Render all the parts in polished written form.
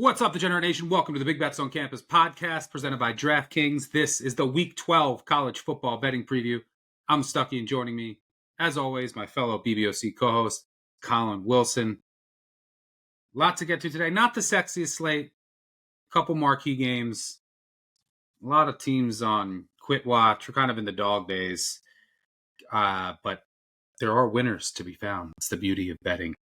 What's up, Degenerate Nation? Welcome to the Big Bets on Campus podcast presented by DraftKings. This is the Week 12 college football betting preview. I'm Stuckey, and joining me, as always, my fellow BBOC co-host, Collin Wilson. Lot to get to today. Not the sexiest slate. A couple marquee games. A lot of teams on quit watch. We're kind of in the dog days. But there are winners to be found. It's the beauty of betting.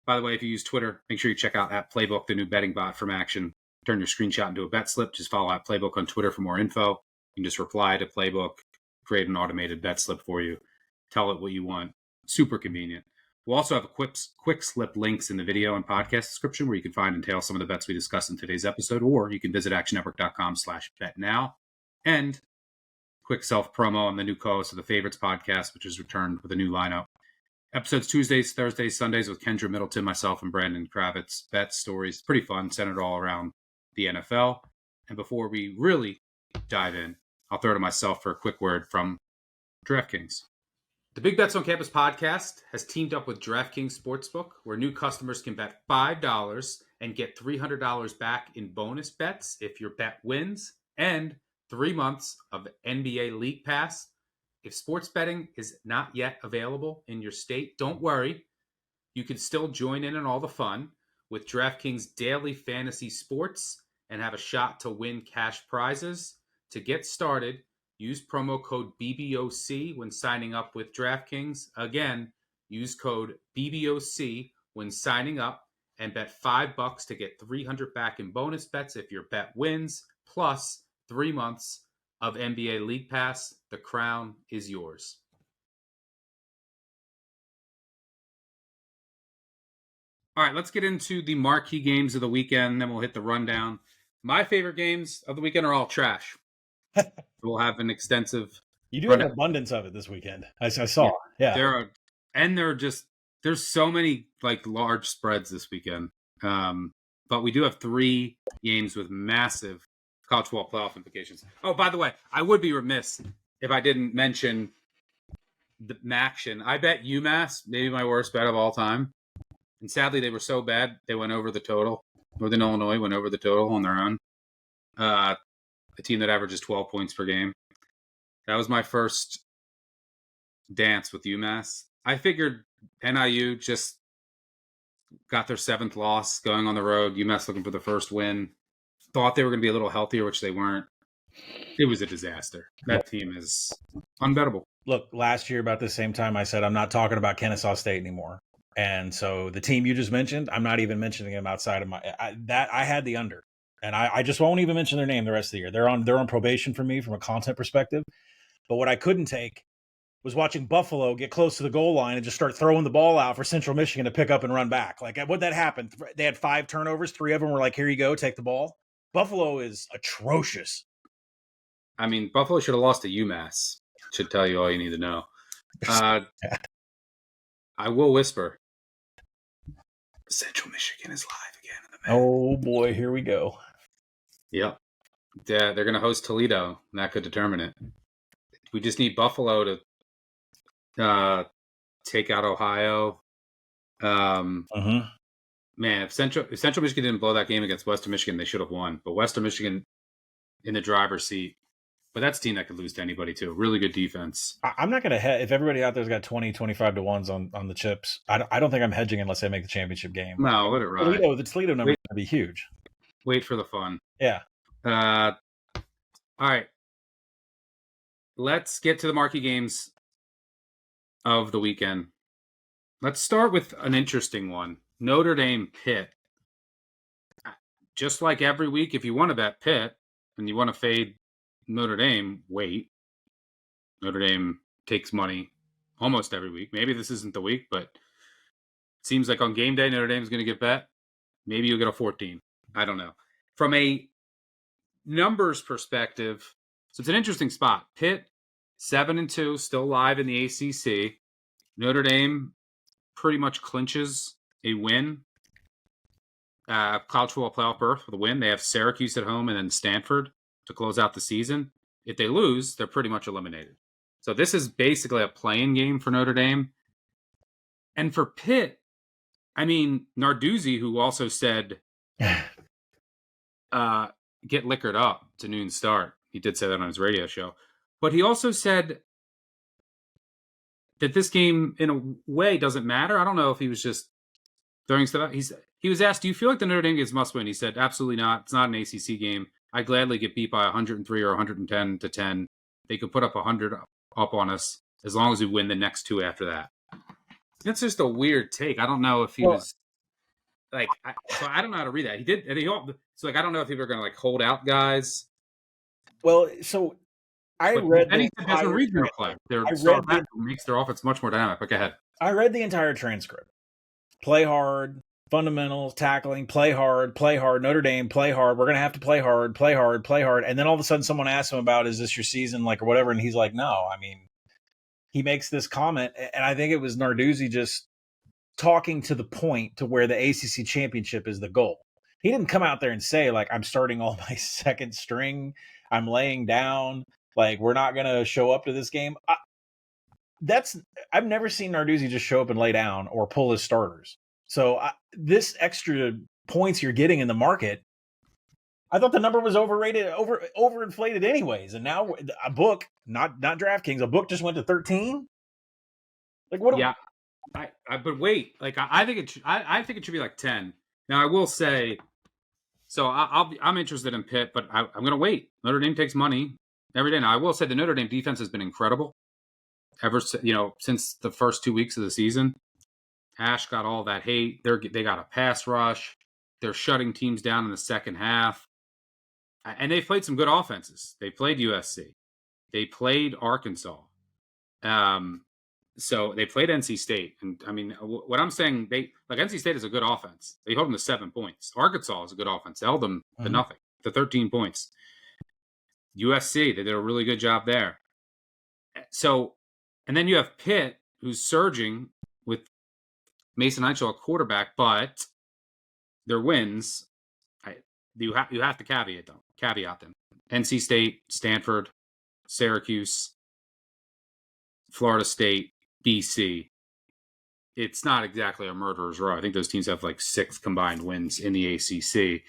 By the way, if you use Twitter, make sure you check out @Playbook, the new betting bot from Action. Turn your screenshot into a bet slip. Just follow @Playbook on Twitter for more info. You can just reply to Playbook, create an automated bet slip for you. Tell it what you want. Super convenient. We'll also have a quick slip links in the video and podcast description where you can find and tail some of the bets we discussed in today's episode, or you can visit actionnetwork.com/betnow. And quick self-promo. I'm the new co-host of the Favorites podcast, which has returned with a new lineup. Episodes Tuesdays, Thursdays, Sundays with Kendra Middleton, myself, and Brandon Kravitz. Bets, stories, pretty fun, centered all around the NFL. And before we really dive in, I'll throw to myself for a quick word from DraftKings. The Big Bets on Campus podcast has teamed up with DraftKings Sportsbook, where new customers can bet $5 and get $300 back in bonus bets if your bet wins, and 3 months of NBA League Pass. If sports betting is not yet available in your state, don't worry. You can still join in on all the fun with DraftKings Daily Fantasy Sports and have a shot to win cash prizes. To get started, use promo code BBOC when signing up with DraftKings. Again, use code BBOC when signing up and bet $5 to get $300 back in bonus bets if your bet wins, plus 3 months of NBA League Pass. The crown is yours. All right, let's get into the marquee games of the weekend, then we'll hit the rundown. My favorite games of the weekend are all trash. We'll have an extensive... You do have an abundance of it this weekend. I saw. Yeah. There's so many large spreads this weekend. But we do have 3 games with massive college football playoff implications. Oh, by the way, I would be remiss if I didn't mention the Maction. I bet UMass, maybe my worst bet of all time. And sadly, they were so bad, they went over the total. Northern Illinois went over the total on their own. A team that averages 12 points per game. That was my first dance with UMass. I figured NIU just got their 7th loss going on the road. UMass looking for the first win. Thought they were going to be a little healthier, which they weren't. It was a disaster. That team is unbettable. Look, last year about the same time, I said I'm not talking about Kennesaw State anymore. And so the team you just mentioned, I'm not even mentioning them outside of my I had the under. And I just won't even mention their name the rest of the year. They're on probation for me from a content perspective. But what I couldn't take was watching Buffalo get close to the goal line and just start throwing the ball out for Central Michigan to pick up and run back. What'd that happen? They had 5 turnovers. 3 of them were like, here you go, take the ball. Buffalo is atrocious. I mean, Buffalo should have lost to UMass. Should tell you all you need to know. I will whisper. Central Michigan is live again in the Met. Oh, boy, here we go. Yep. Yeah, they're going to host Toledo, and that could determine it. We just need Buffalo to take out Ohio. Man, if Central Michigan didn't blow that game against Western Michigan, they should have won. But Western Michigan in the driver's seat. But that's a team that could lose to anybody, too. Really good defense. I'm not going to if everybody out there's got 20, 25 to 1s on the chips, I don't think I'm hedging unless they make the championship game. No, let it ride. The Toledo number is going to be huge. Wait for the fun. Yeah. All right. Let's get to the marquee games of the weekend. Let's start with an interesting one. Notre Dame Pitt. Just like every week, if you want to bet Pitt and you want to fade Notre Dame, wait. Notre Dame takes money almost every week. Maybe this isn't the week, but it seems like on game day, Notre Dame's going to get bet. Maybe you'll get a 14. I don't know. From a numbers perspective, so it's an interesting spot. Pitt, 7-2, still live in the ACC. Notre Dame pretty much clinches a win. College football playoff berth with a win. They have Syracuse at home and then Stanford to close out the season. If they lose, they're pretty much eliminated. So this is basically a play-in game for Notre Dame. And for Pitt, I mean, Narduzzi, who also said get liquored up to noon start. He did say that on his radio show. But he also said that this game, in a way, doesn't matter. I don't know if he was just throwing stuff out. He was asked, do you feel like the Notre Dame game is must win? He said, absolutely not. It's not an ACC game. I gladly get beat by 103 or 110 to 10. They could put up 100 up on us as long as we win the next two after that. It's just a weird take. I don't know if he was like, so I don't know how to read that. He did. So like, I don't know if people are going to like hold out guys. Well, so I read. And he said there's a regional play. Their star back makes their offense much more dynamic. But go ahead. I read the entire transcript. Play hard, fundamentals, tackling, play hard, Notre Dame, play hard. We're going to have to play hard. And then all of a sudden someone asks him about, is this your season, like, or whatever? And he's like, no. I mean, he makes this comment, and I think it was Narduzzi just talking to the point to where the ACC championship is the goal. He didn't come out there and say, like, I'm starting all my second string. I'm laying down. Like, we're not going to show up to this game. I've never seen Narduzzi just show up and lay down or pull his starters. So this extra points you're getting in the market, I thought the number was overrated, overinflated anyways. And now a book, not DraftKings, a book just went to 13. Like what? Yeah, but wait, like I think it should be like 10. Now I will say, so I'm interested in Pitt, but I'm going to wait. Notre Dame takes money every day. Now I will say the Notre Dame defense has been incredible since the first 2 weeks of the season. Ash got all that hate. They got a pass rush. They're shutting teams down in the second half. And they played some good offenses. They played USC. They played Arkansas. So they played NC State. And I mean, what I'm saying, NC State is a good offense. They held them to 7 points. Arkansas is a good offense. They held them to nothing, to 13 points. USC, they did a really good job there. So, and then you have Pitt, who's surging with Mason Heichel at quarterback, but their wins, you have to caveat them. NC State, Stanford, Syracuse, Florida State, BC. It's not exactly a murderer's row. I think those teams have like 6 combined wins in the ACC.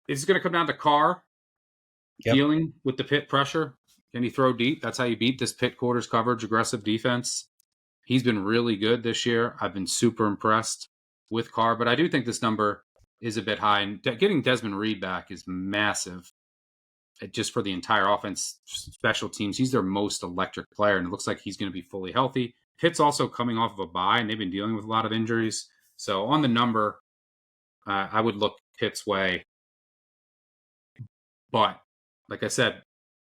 It's going to come down to Carr dealing with the Pitt pressure. Can he throw deep? That's how you beat this Pitt quarters coverage, aggressive defense. He's been really good this year. I've been super impressed with Carr, but I do think this number is a bit high. And getting Desmond Reed back is massive just for the entire offense, special teams. He's their most electric player, and it looks like he's going to be fully healthy. Pitt's also coming off of a bye, and they've been dealing with a lot of injuries. So on the number, I would look Pitt's way. But like I said,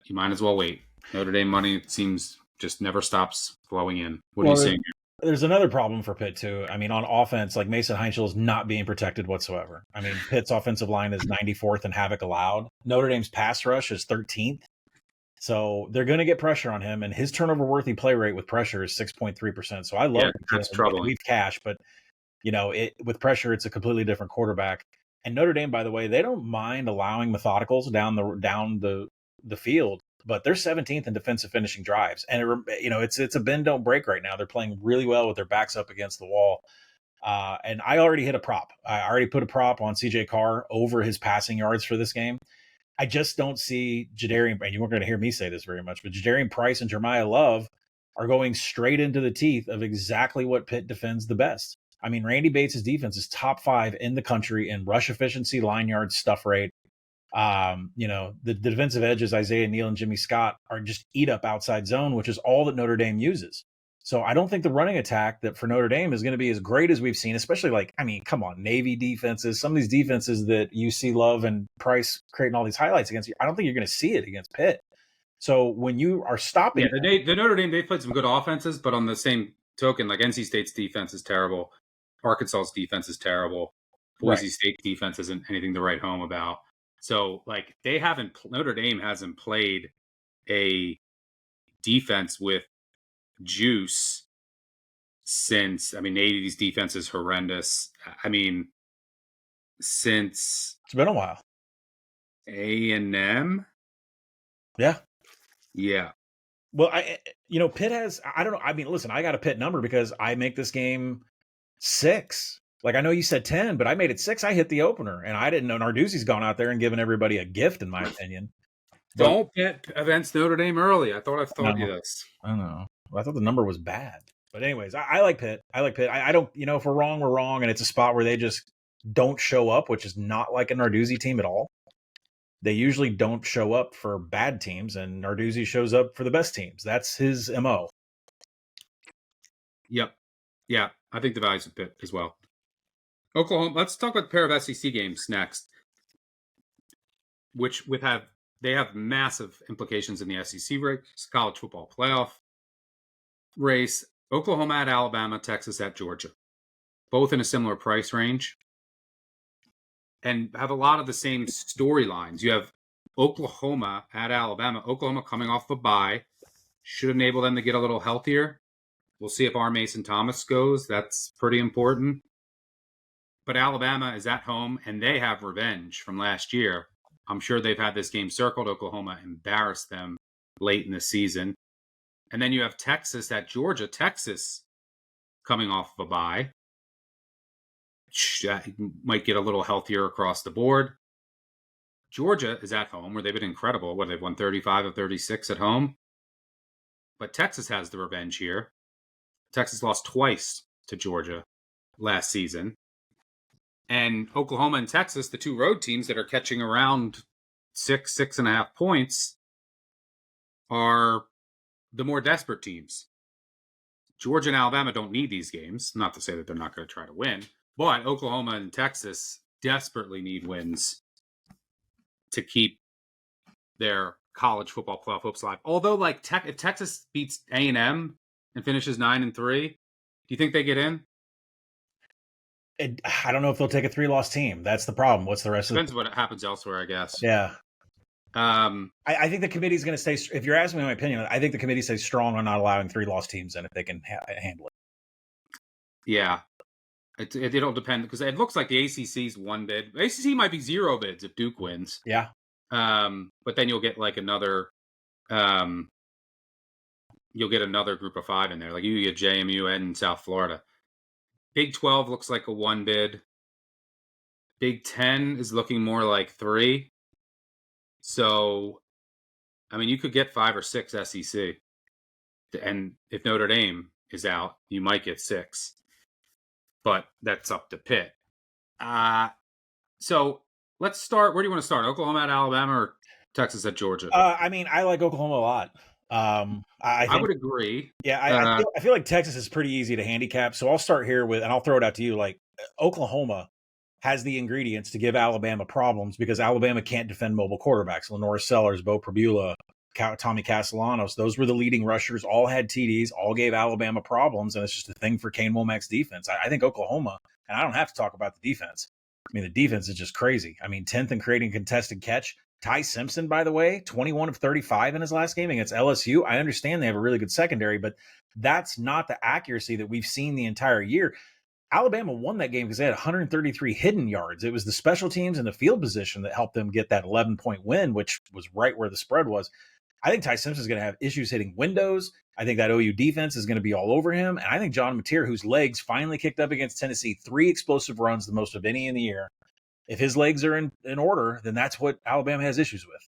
you might as well wait. Notre Dame money seems just never stops flowing in. What are you saying here? There's another problem for Pitt, too. I mean, on offense, like Mason Heichel is not being protected whatsoever. I mean, Pitt's offensive line is 94th in havoc allowed. Notre Dame's pass rush is 13th. So they're going to get pressure on him, and his turnover-worthy play rate with pressure is 6.3%. So I love it. That's troubling. We've cash, but, with pressure, it's a completely different quarterback. And Notre Dame, by the way, they don't mind allowing methodicals down the field. But they're 17th in defensive finishing drives. And, it's a bend, don't break right now. They're playing really well with their backs up against the wall. And I already hit a prop. I already put a prop on CJ Carr over his passing yards for this game. I just don't see Jadarian, and you weren't going to hear me say this very much, but Jadarian Price and Jeremiah Love are going straight into the teeth of exactly what Pitt defends the best. I mean, Randy Bates' defense is top 5 in the country in rush efficiency, line yards, stuff rate. The defensive edges, Isaiah Neal and Jimmy Scott, are just eat up outside zone, which is all that Notre Dame uses. So I don't think the running attack that for Notre Dame is going to be as great as we've seen, especially come on, Navy defenses, some of these defenses that you see Love and Price creating all these highlights against you. I don't think you're going to see it against Pitt. So when you are stopping, the Notre Dame, they played some good offenses, but on the same token, like NC State's defense is terrible. Arkansas's defense is terrible. Boise State's defense isn't anything to write home about. So, Notre Dame hasn't played a defense with juice since, Navy's defense is horrendous. Since it's been a while. A&M? Yeah. Yeah. Well, Pitt has, I don't know. Listen, I got a Pitt number because I make this game 6. Like, I know you said 10, but I made it 6. I hit the opener, and I didn't know Narduzzi's gone out there and given everybody a gift, in my opinion. But Don't bet against Notre Dame early. I thought I've told you no, this. I don't know. Well, I thought the number was bad. But anyways, I like Pitt. I don't, if we're wrong, we're wrong, and it's a spot where they just don't show up, which is not like a Narduzzi team at all. They usually don't show up for bad teams, and Narduzzi shows up for the best teams. That's his MO. Yep. Yeah, I think the value's a Pitt as well. Oklahoma. Let's talk about the pair of SEC games next, which they have massive implications in the SEC race, college football playoff race. Oklahoma at Alabama, Texas at Georgia, both in a similar price range, and have a lot of the same storylines. You have Oklahoma at Alabama. Oklahoma coming off a bye should enable them to get a little healthier. We'll see if R. Mason Thomas goes. That's pretty important. But Alabama is at home, and they have revenge from last year. I'm sure they've had this game circled. Oklahoma embarrassed them late in the season. And then you have Texas at Georgia. Texas coming off of a bye. Might get a little healthier across the board. Georgia is at home, where they've been incredible. They've won 35 of 36 at home. But Texas has the revenge here. Texas lost twice to Georgia last season. And Oklahoma and Texas, the two road teams that are catching around 6.5 points, are the more desperate teams. Georgia and Alabama don't need these games. Not to say that they're not going to try to win, but Oklahoma and Texas desperately need wins to keep their college football playoff hopes alive. Although, if Texas beats A&M and finishes 9-3, do you think they get in? I don't know if they'll take a 3-loss team. That's the problem. What's the rest Depends of what happens elsewhere, I guess. Yeah. I think the committee's going to stay. If you're asking me my opinion, I think the committee stays strong on not allowing 3-loss teams in if they can handle it. Yeah. It'll depend, because it looks like the ACC's one bid. The ACC might be 0 bids if Duke wins. Yeah. But then you'll get another group of 5 in there. Like you get JMU and South Florida. Big 12 looks like a 1 bid. Big 10 is looking more like 3. So, I mean, you could get 5 or 6 SEC. And if Notre Dame is out, you might get 6. But that's up to Pitt. So let's start. Where do you want to start? Oklahoma at Alabama or Texas at Georgia? I mean, I like Oklahoma a lot. I would agree. Yeah, I feel like Texas is pretty easy to handicap. So I'll start here with, and I'll throw it out to you. Like, Oklahoma has the ingredients to give Alabama problems because Alabama can't defend mobile quarterbacks. Lenore Sellers, Bo Prabula, Tommy Castellanos, those were the leading rushers, all had TDs, all gave Alabama problems, and it's just a thing for Kane Womack's defense. I think Oklahoma, and I don't have to talk about the defense. I mean, the defense is just crazy. I mean, 10th in creating contested catch. Ty Simpson, by the way, 21 of 35 in his last game against LSU. I understand they have a really good secondary, but that's not the accuracy that we've seen the entire year. Alabama won that game because they had 133 hidden yards. It was the special teams and the field position that helped them get that 11-point win, which was right where the spread was. I think Ty Simpson is going to have issues hitting windows. I think that OU defense is going to be all over him. And I think John Mateer, whose legs finally kicked up against Tennessee, 3 explosive runs, the most of any in the year. If his legs are in order, then that's what Alabama has issues with.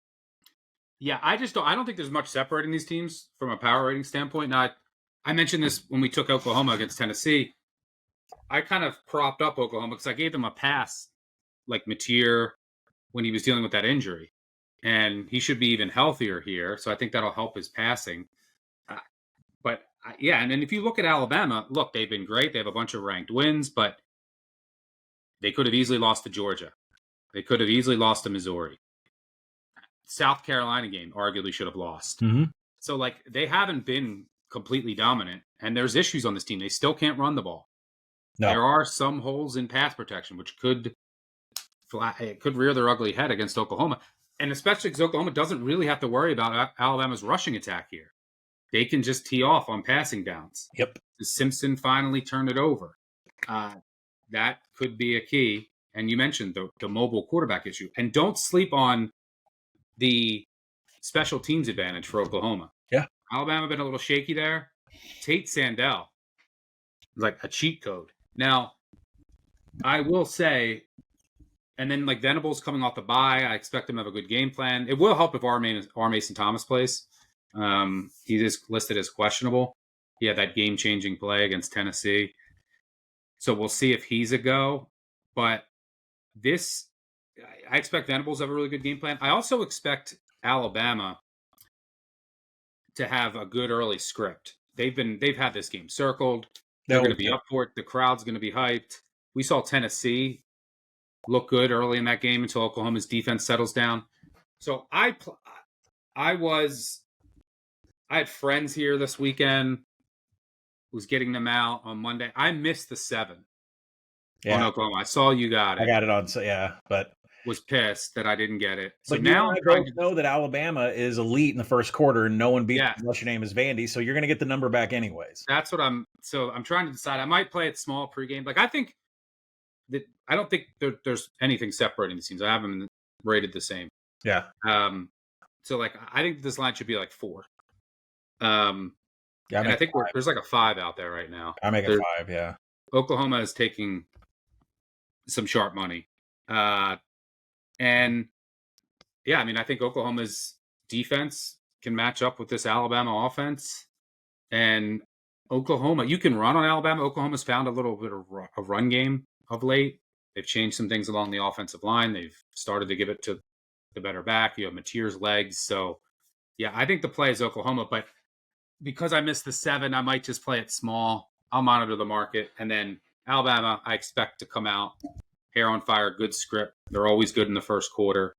Yeah, I don't think there's much separating these teams from a power rating standpoint. Now, I mentioned this when we took Oklahoma against Tennessee. I kind of propped up Oklahoma because I gave them a pass like Mateer when he was dealing with that injury. And he should be even healthier here. So I think that'll help his passing. And then if you look at Alabama, look, they've been great. They have a bunch of ranked wins, but they could have easily lost to Georgia. They could have easily lost to Missouri. South Carolina game arguably should have lost. Mm-hmm. So, they haven't been completely dominant, and there's issues on this team. They still can't run the ball. No. There are some holes in pass protection, which could rear their ugly head against Oklahoma. And especially because Oklahoma doesn't really have to worry about Alabama's rushing attack here. They can just tee off on passing downs. Yep. Simpson finally turned it over. That could be a key. And you mentioned the mobile quarterback issue. And don't sleep on the special teams advantage for Oklahoma. Yeah. Alabama been a little shaky there. Tate Sandell, like a cheat code. Now, I will say, and then like Venables coming off the bye, I expect him to have a good game plan. It will help if R. Mason Thomas plays. He is listed as questionable. He had that game-changing play against Tennessee. So we'll see if he's a go. But I expect Venables to have a really good game plan. I also expect Alabama to have a good early script. They've had this game circled. They're going to be up for it. The crowd's going to be hyped. We saw Tennessee look good early in that game until Oklahoma's defense settles down. So I had friends here this weekend. Was getting them out on Monday. I missed the 7 on Oklahoma. I saw you got it. I got it on, but was pissed that I didn't get it. So but now I both know that Alabama is elite in the first quarter, and no one beats unless your name is Vandy. So you're going to get the number back anyways. That's what I'm trying to decide. I might play it small pregame. Like I don't think there's anything separating the teams. I have them rated the same. Yeah. So like I think this line should be like 4. Yeah, and I think there's like a 5 out there right now. I make it 5, yeah. Oklahoma is taking some sharp money. And yeah, I mean, I think Oklahoma's defense can match up with this Alabama offense. And Oklahoma, you can run on Alabama. Oklahoma's found a little bit of a run game of late. They've changed some things along the offensive line. They've started to give it to the better back. You have Mateer's legs. So yeah, I think the play is Oklahoma, but because I missed the 7, I might just play it small. I'll monitor the market. And then Alabama, I expect to come out, hair on fire, good script. They're always good in the first quarter.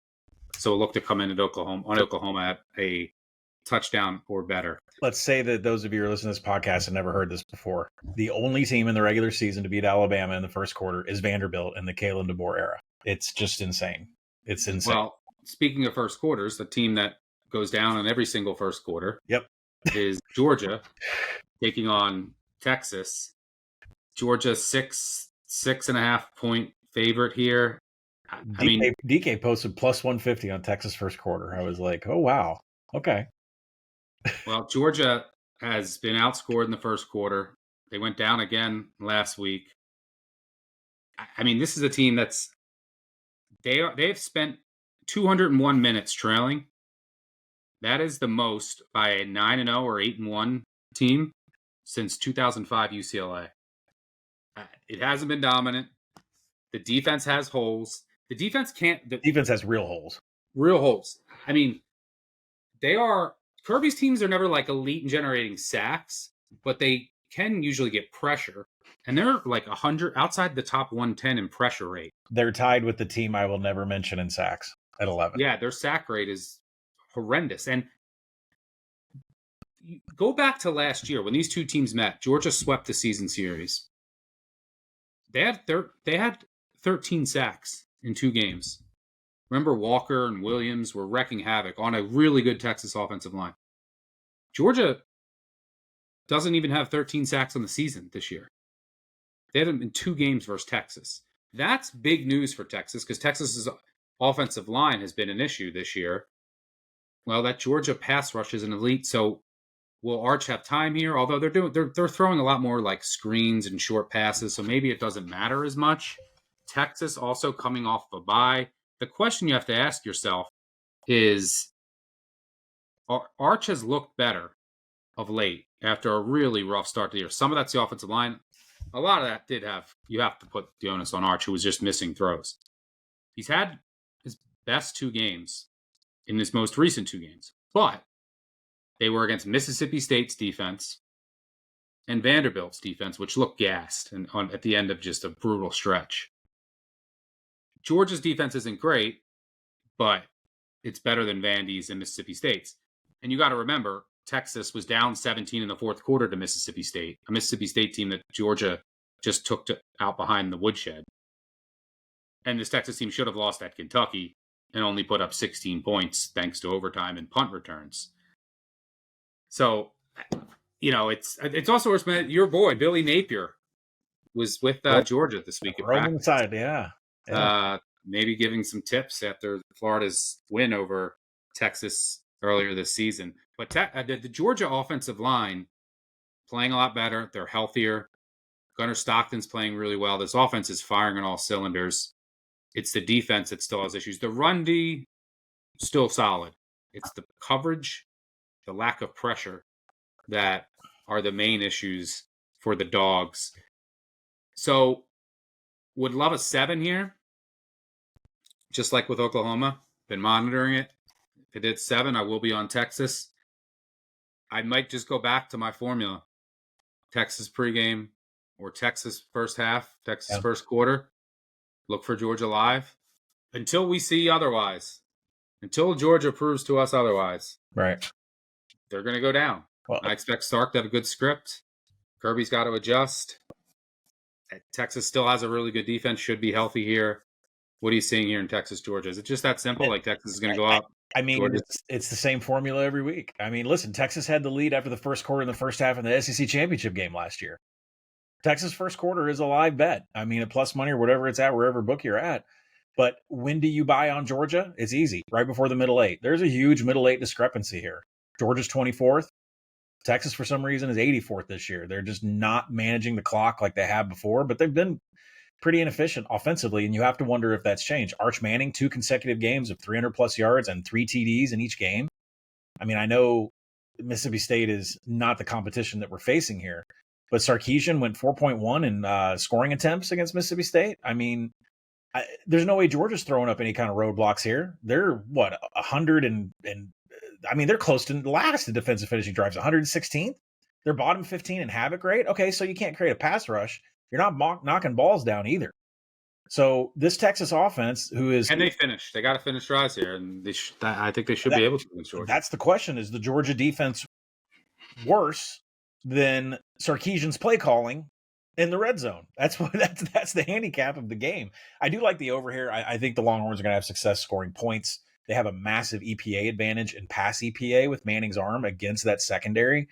So we'll look to come in at Oklahoma at a touchdown or better. Let's say that those of you who are listening to this podcast have never heard this before. The only team in the regular season to beat Alabama in the first quarter is Vanderbilt in the Kalen DeBoer era. It's just insane. It's insane. Well, speaking of first quarters, the team that goes down in every single first quarter is Georgia taking on Texas. Georgia 6.5 point favorite here. DK posted plus 150 on Texas first quarter. I was like, oh wow, okay. Well, Georgia has been outscored in the first quarter. They went down again last week. I mean, this is a team they've spent 201 minutes trailing. That is the most by a 9-0 or 8-1 team since 2005 UCLA. It hasn't been dominant. The defense has holes. The defense has real holes. Real holes. I mean, Kirby's teams are never like elite in generating sacks, but they can usually get pressure. And they're like 100 outside the top 110 in pressure rate. They're tied with the team I will never mention in sacks at 11. Yeah, their sack rate is horrendous. And go back to last year when these two teams met. Georgia swept the season series. They had 13 sacks in 2 games. Remember, Walker and Williams were wrecking havoc on a really good Texas offensive line. Georgia doesn't even have 13 sacks on the season this year. They had them in 2 games versus Texas. That's big news for Texas because Texas's offensive line has been an issue this year. Well, that Georgia pass rush is an elite, so will Arch have time here? Although they're throwing a lot more like screens and short passes, so maybe it doesn't matter as much. Texas also coming off a bye. The question you have to ask yourself is, Arch has looked better of late after a really rough start to the year. Some of that's the offensive line. A lot of that you have to put the onus on Arch, who was just missing throws. He's had his best 2 games in his most recent 2 games, but they were against Mississippi State's defense and Vanderbilt's defense, which looked gassed and at the end of just a brutal stretch. Georgia's defense isn't great, but it's better than Vandy's and Mississippi State's. And you got to remember, Texas was down 17 in the fourth quarter to Mississippi State, a Mississippi State team that Georgia just took out behind the woodshed. And this Texas team should have lost at Kentucky and only put up 16 points thanks to overtime and punt returns. So, it's also worth mentioning your boy, Billy Napier, was with Georgia this week at practice. Side, yeah. Maybe giving some tips after Florida's win over Texas earlier this season. But the Georgia offensive line playing a lot better. They're healthier. Gunnar Stockton's playing really well. This offense is firing on all cylinders. It's the defense that still has issues. The run D, still solid. It's the coverage, the lack of pressure that are the main issues for the Dogs. So, would love a 7 here. Just like with Oklahoma. Been monitoring it. If it did 7, I will be on Texas. I might just go back to my formula. Texas pregame or Texas first half, Texas first quarter. Look for Georgia live. Until we see otherwise. Until Georgia proves to us otherwise. Right. They're going to go down. Well, I expect Stark to have a good script. Kirby's got to adjust. Texas still has a really good defense, should be healthy here. What are you seeing here in Texas, Georgia? Is it just that simple? Like Texas is going to go up? I mean, it's the same formula every week. I mean, listen, Texas had the lead after the first quarter in the first half in the SEC championship game last year. Texas first quarter is a live bet. I mean, at plus money or whatever it's at, wherever book you're at. But when do you buy on Georgia? It's easy, right before the middle 8. There's a huge middle 8 discrepancy here. Georgia's 24th. Texas, for some reason, is 84th this year. They're just not managing the clock like they have before, but they've been pretty inefficient offensively, and you have to wonder if that's changed. Arch Manning, 2 consecutive games of 300-plus yards and 3 TDs in each game. I mean, I know Mississippi State is not the competition that we're facing here, but Sarkisian went 4.1 in scoring attempts against Mississippi State. I mean, there's no way Georgia's throwing up any kind of roadblocks here. They're, 100 and I mean, they're close to last in defensive finishing drives, 116th. They're bottom 15 in havoc rate. Okay, so you can't create a pass rush. You're not knocking balls down either. So this Texas offense, who is... And they finish. They got to finish drives here, and I think they should be able to against Georgia. That's the question. Is the Georgia defense worse than Sarkisian's play calling in the red zone? That's the handicap of the game. I do like the over here. I think the Longhorns are going to have success scoring points. They have a massive EPA advantage in pass EPA with Manning's arm against that secondary.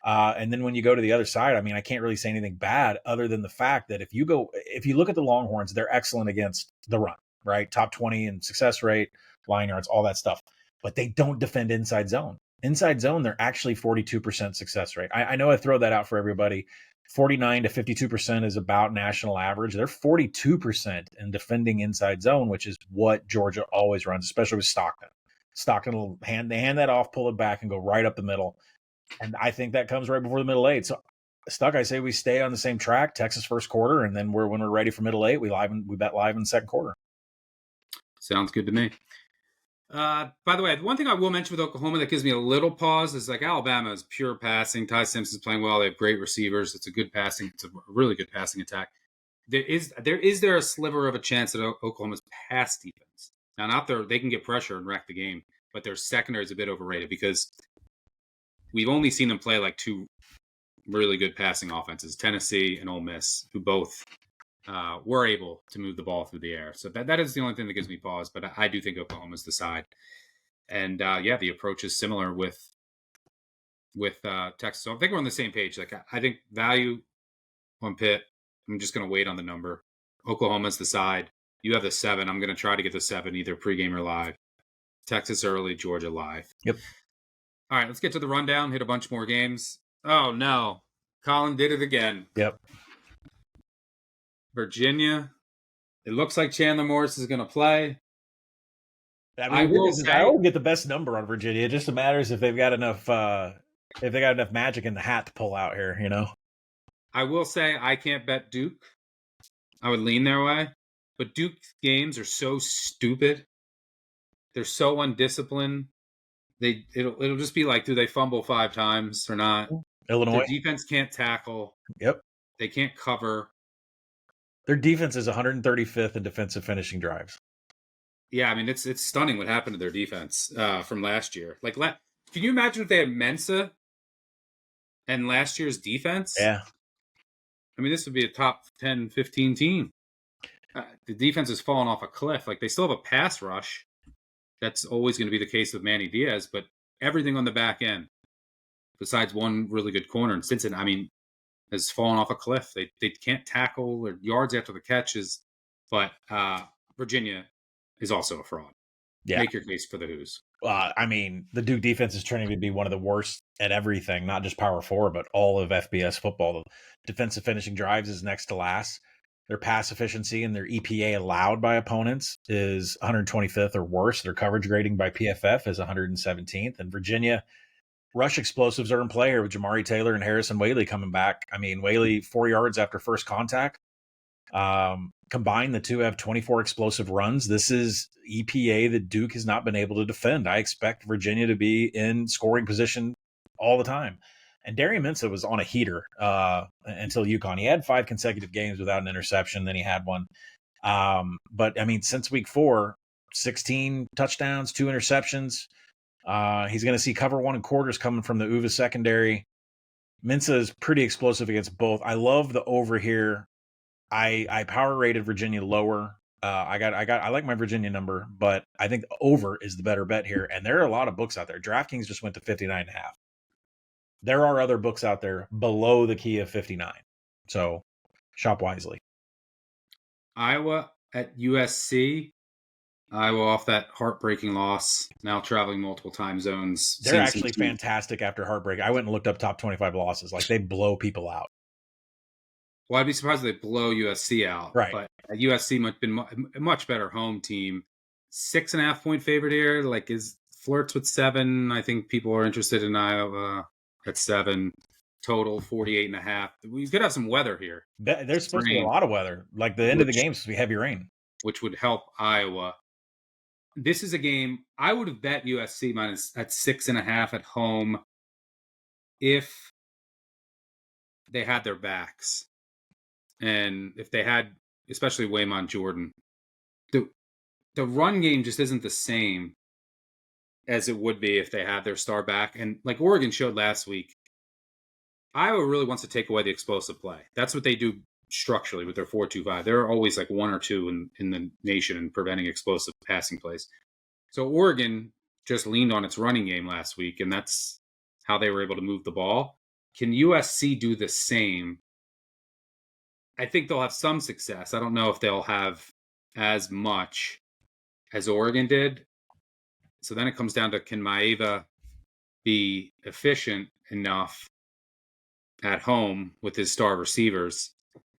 And then when you go to the other side, I mean, I can't really say anything bad other than the fact that if you look at the Longhorns, they're excellent against the run, right? Top 20 in success rate, line yards, all that stuff. But they don't defend inside zone. Inside zone, they're actually 42% success rate. I know I throw that out for everybody. 49 to 52% is about national average. They're 42% in defending inside zone, which is what Georgia always runs, especially with Stockton. Stockton will hand that off, pull it back, and go right up the middle. And I think that comes right before the middle 8. So, Stuck, I say we stay on the same track, Texas first quarter, and then when we're ready for middle 8, we bet live in the second quarter. Sounds good to me. By the way, one thing I will mention with Oklahoma that gives me a little pause is like Alabama is pure passing. Ty Simpson's playing well. They have great receivers. It's a good passing. It's a really good passing attack. Is there a sliver of a chance that Oklahoma's pass defense? Now, not they can get pressure and wreck the game, but their secondary is a bit overrated because we've only seen them play like 2 really good passing offenses, Tennessee and Ole Miss, who both were able to move the ball through the air. So that is the only thing that gives me pause, but I do think Oklahoma's the side. And the approach is similar with Texas. So I think we're on the same page. Like I think value on Pitt. I'm just going to wait on the number. Oklahoma's the side. You have the 7. I'm going to try to get the 7 either pregame or live. Texas early, Georgia live. Yep. All right, let's get to the rundown. Hit a bunch more games. Oh, no. Collin did it again. Yep. Virginia. It looks like Chandler Morris is going to play. I will get the best number on Virginia. It just matters if they've got enough magic in the hat to pull out here, you know? I will say I can't bet Duke. I would lean their way. But Duke's games are so stupid. They're so undisciplined. It'll just be like, do they fumble 5 times or not? Illinois. Their defense can't tackle. Yep. They can't cover. Their defense is 135th in defensive finishing drives. Yeah, I mean, it's stunning what happened to their defense from last year. Like, can you imagine if they had Mensa and last year's defense? Yeah. I mean, this would be a top 10, 15 team. The defense has fallen off a cliff. Like, they still have a pass rush. That's always going to be the case with Manny Diaz, but everything on the back end, besides one really good corner in Stinson, I mean, has fallen off a cliff. They can't tackle or yards after the catches, but Virginia is also a fraud. Yeah. Make your case for the Hoos. I mean, the Duke defense is turning to be one of the worst at everything, not just Power 4, but all of FBS football. The defensive finishing drives is next to last. Their pass efficiency and their EPA allowed by opponents is 125th or worse. Their coverage grading by PFF is 117th. And Virginia, rush explosives are in play here with Jamari Taylor and Harrison Whaley coming back. I mean, Whaley 4 yards after first contact. Combined, the two have 24 explosive runs. This is EPA that Duke has not been able to defend. I expect Virginia to be in scoring position all the time. And Darian Mensah was on a heater until UConn. He had 5 consecutive games without an interception. Then he had one. But, I mean, since week 4, 16 touchdowns, 2 interceptions. He's going to see cover 1 and quarters coming from the UVA secondary. Mensah is pretty explosive against both. I love the over here. I power rated Virginia lower. I like my Virginia number, but I think the over is the better bet here. And there are a lot of books out there. DraftKings just went to 59.5. There are other books out there below the key of 59. So shop wisely. Iowa at USC. Iowa off that heartbreaking loss, now traveling multiple time zones. They're actually fantastic after heartbreak. I went and looked up top 25 losses. Like, they blow people out. Well, I'd be surprised if they blow USC out. Right. But USC might have been a much better home team. 6.5 point favorite here. Like, is flirts with 7. I think people are interested in Iowa at 7. Total 48.5. We could have some weather here. There's supposed to be a lot of weather. Like, the end of the game is supposed to be heavy rain, which would help Iowa. This is a game I would have bet USC minus at 6.5 at home if they had their backs. And if they had, especially Waymon Jordan, the run game just isn't the same as it would be if they had their star back. And like Oregon showed last week, Iowa really wants to take away the explosive play. That's what they do structurally with their 4-2-5. They're always like 1 or 2 in the nation in preventing explosive passing plays. So Oregon just leaned on its running game last week, and that's how they were able to move the ball. Can USC do the same? I think they'll have some success. I don't know if they'll have as much as Oregon did. So then it comes down to, can Maeva be efficient enough at home with his star receivers?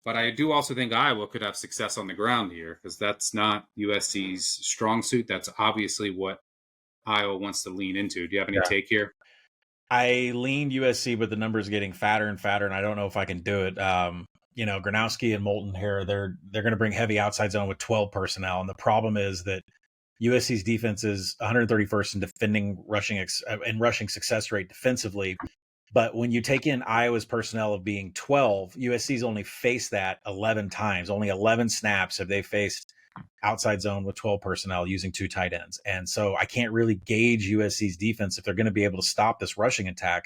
But I do also think Iowa could have success on the ground here, because that's not USC's strong suit. That's obviously what Iowa wants to lean into. Do you have any take here? I leaned USC, but the number's getting fatter and fatter, and I don't know if I can do it. Gronowski and Moulton here, they're going to bring heavy outside zone with 12 personnel. And the problem is that USC's defense is 131st in defending rushing success rate defensively. But when you take in Iowa's personnel of being 12, USC's only faced that 11 times. Only 11 snaps have they faced outside zone with 12 personnel using 2 tight ends. And so I can't really gauge USC's defense if they're going to be able to stop this rushing attack.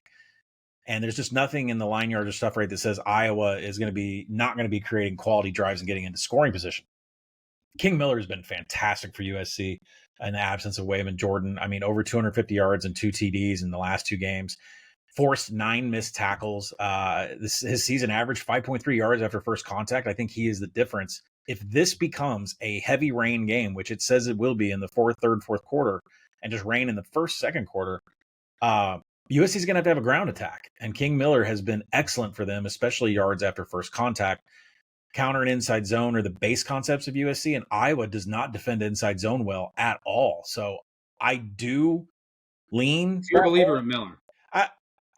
And there's just nothing in the line yard or stuff rate that says Iowa is not going to be creating quality drives and getting into scoring position. King Miller has been fantastic for USC in the absence of Waymon Jordan. I mean, over 250 yards and 2 TDs in the last 2 games. Forced 9 missed tackles. His season average 5.3 yards after first contact. I think he is the difference. If this becomes a heavy rain game, which it says it will be in the third, fourth quarter, and just rain in the first, second quarter, USC is going to have a ground attack. And King Miller has been excellent for them, especially yards after first contact. Counter and inside zone are the base concepts of USC, and Iowa does not defend inside zone well at all. So I do lean. You're a believer in Miller.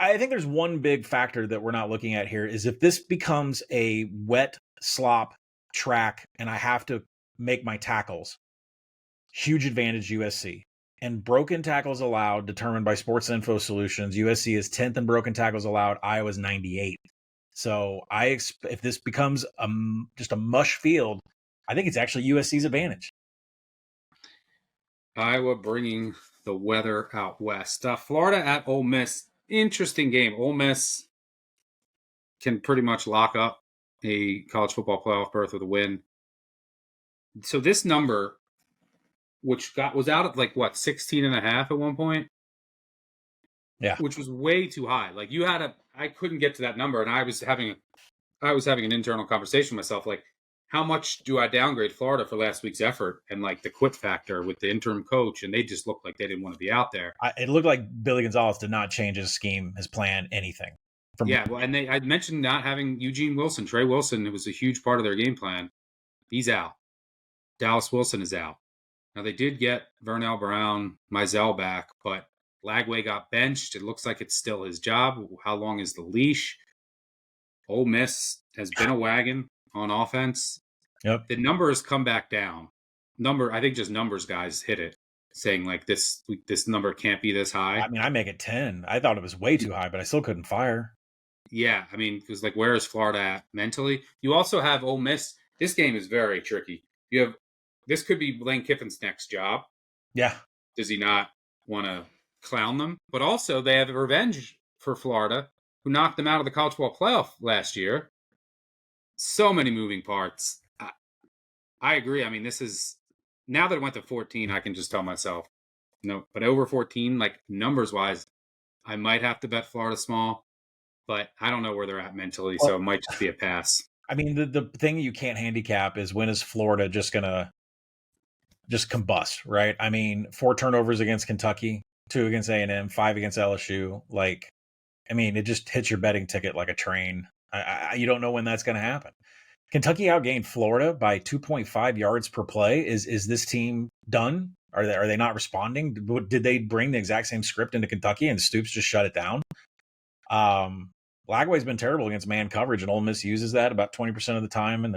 I think there's one big factor that we're not looking at here is if this becomes a wet slop track and I have to make my tackles, huge advantage USC. And broken tackles allowed, determined by Sports Info Solutions, USC is 10th in broken tackles allowed. Iowa's 98th. So if this becomes just a mush field, I think it's actually USC's advantage. Iowa bringing the weather out west. Florida at Ole Miss. Interesting game. Ole Miss can pretty much lock up a college football playoff berth with a win. So this number, which was out at 16.5 at one point. Yeah. Which was way too high. Like I couldn't get to that number, and I was having an internal conversation with myself. Like, how much do I downgrade Florida for last week's effort and like the quit factor with the interim coach? And they just looked like they didn't want to be out there. It looked like Billy Gonzalez did not change his scheme, his plan, anything. And I mentioned not having Trey Wilson. It was a huge part of their game plan. He's out. Dallas Wilson is out. Now they did get Vernell Brown, Mizell back, but Lagway got benched. It looks like it's still his job. How long is the leash? Ole Miss has been a wagon on offense. Yep. The numbers come back down. I think just numbers guys hit it, saying like this number can't be this high. I mean, I make it 10. I thought it was way too high, but I still couldn't fire. Yeah, I mean, because like, where is Florida at mentally? You also have Ole Miss. This game is very tricky. This could be Lane Kiffin's next job. Yeah. Does he not want to clown them? But also, they have revenge for Florida, who knocked them out of the college football playoff last year. So many moving parts. I agree. I mean, this is, now that it went to 14, I can just tell myself, no. But over 14, like numbers-wise, I might have to bet Florida small. But I don't know where they're at mentally, so it might just be a pass. I mean, the thing you can't handicap is when is Florida just going to just combust, right? I mean, 4 turnovers against Kentucky, 2 against A&M, 5 against LSU. Like, I mean, it just hits your betting ticket like a train. You don't know when that's going to happen. Kentucky outgained Florida by 2.5 yards per play. Is this team done? Are they not responding? Did they bring the exact same script into Kentucky and Stoops just shut it down? Lagway's been terrible against man coverage, and Ole Miss uses that about 20% of the time. And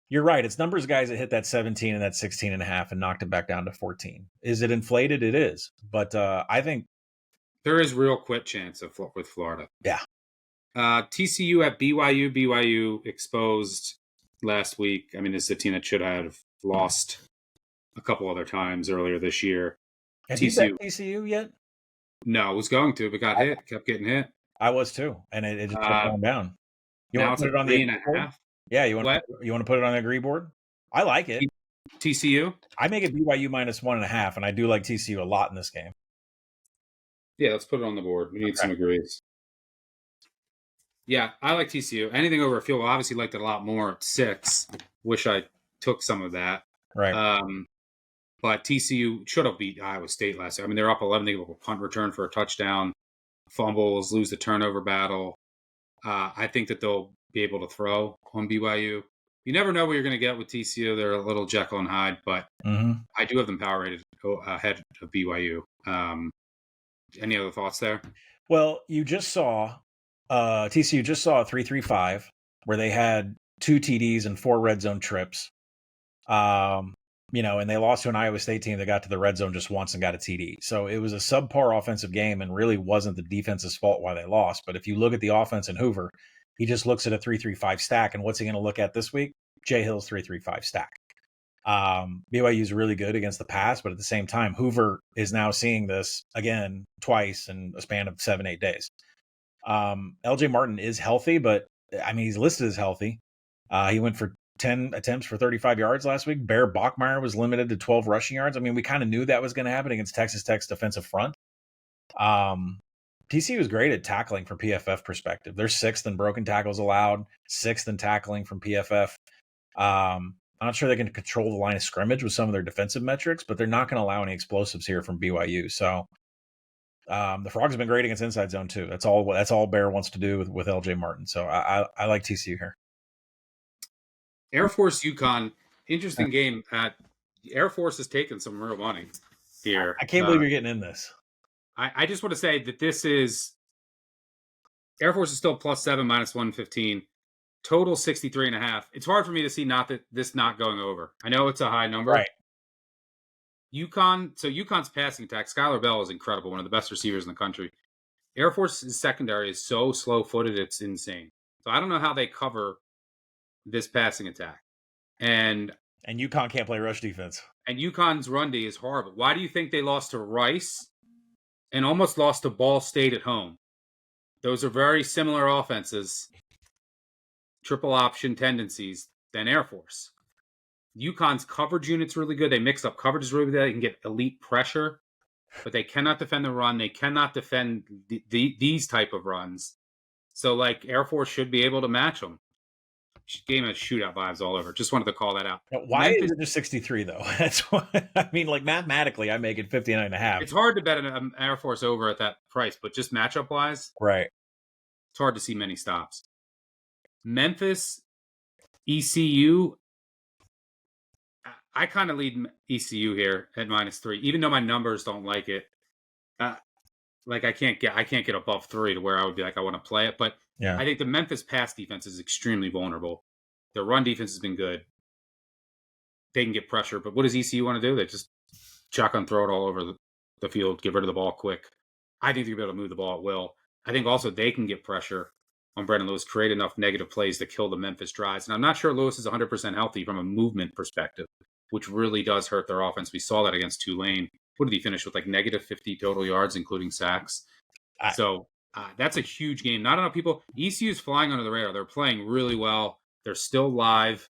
you're right. It's numbers guys that hit that 17 and that 16.5 and knocked it back down to 14. Is it inflated? It is. But I think there is real quit chance with Florida. Yeah. TCU at BYU. BYU exposed last week. I mean, this is a team that should have lost a couple other times earlier this year. Have you bet TCU yet? No, I was going to, but kept getting hit. I was too, and it just kept going down. You want to put it on 3.5? Yeah, you want to put it on the agree board? I like it. TCU? I make it BYU minus 1.5, and I do like TCU a lot in this game. Yeah, let's put it on the board. We need some agrees. Yeah, I like TCU. Anything over a field goal, obviously liked it a lot more at 6. Wish I took some of that. Right. But TCU should have beat Iowa State last year. I mean, they're up 11. They have a punt return for a touchdown. Fumbles, lose the turnover battle. I think that they'll be able to throw on BYU. You never know what you're going to get with TCU. They're a little Jekyll and Hyde, but I do have them power rated ahead of BYU. Any other thoughts there? Well, you just saw TCU just saw a 3-3-5 where they had 2 TDs and 4 red zone trips. And they lost to an Iowa State team that got to the red zone just once and got a TD. So it was a subpar offensive game and really wasn't the defense's fault why they lost. But if you look at the offense in Hoover, he just looks at a 3-3-5 stack. And what's he going to look at this week? Jay Hill's 3-3-5 stack. BYU is really good against the pass, but at the same time, Hoover is now seeing this again twice in a span of 7-8 days. LJ Martin is healthy, but I mean, he's listed as healthy. He went for 10 attempts for 35 yards last week. Bear Bachmeier was limited to 12 rushing yards. I mean, we kind of knew that was going to happen against Texas Tech's defensive front. TCU is great at tackling from PFF perspective. They're 6th in broken tackles allowed, 6th in tackling from PFF. I'm not sure they can control the line of scrimmage with some of their defensive metrics, but they're not going to allow any explosives here from BYU. So the Frogs have been great against inside zone too. That's all Bear wants to do with LJ Martin. So I like TCU here. Air Force UConn, interesting game. Air Force has taken some real money here. I can't believe you're getting in this. I just want to say that this is Air Force is still +7 minus 115. Total 63.5. It's hard for me to see not going over. I know it's a high number. Right. UConn's passing attack, Skylar Bell is incredible, one of the best receivers in the country. Air Force's secondary is so slow-footed, it's insane. So I don't know how they cover this passing attack. And UConn can't play rush defense. And UConn's run D is horrible. Why do you think they lost to Rice and almost lost to Ball State at home? Those are very similar offenses, triple option tendencies than Air Force. UConn's coverage unit's really good. They mix up coverages really good. They can get elite pressure, but they cannot defend the run. They cannot defend these type of runs. So, Air Force should be able to match them. game has shootout vibes all over. Just wanted to call that out. Why is it just 63 though? That's what I mean. Like mathematically, I make it 59.5. It's hard to bet an Air Force over at that price, but just matchup wise, right? It's hard to see many stops. Memphis, ECU. I kind of lead ECU here at -3, even though my numbers don't like it. Like I can't get above 3 to where I would be like I want to play it. But yeah, I think the Memphis pass defense is extremely vulnerable. Their run defense has been good. They can get pressure, but what does ECU want to do? They just shotgun throw it all over the field, get rid of the ball quick. I think they're going to be able to move the ball at will. I think also they can get pressure on Brendan Lewis, create enough negative plays to kill the Memphis drives. And I'm not sure Lewis is 100% healthy from a movement perspective, which really does hurt their offense. We saw that against Tulane. What did he finish with? Like -50 total yards, including sacks. So that's a huge game. Not enough people. ECU is flying under the radar. They're playing really well. They're still live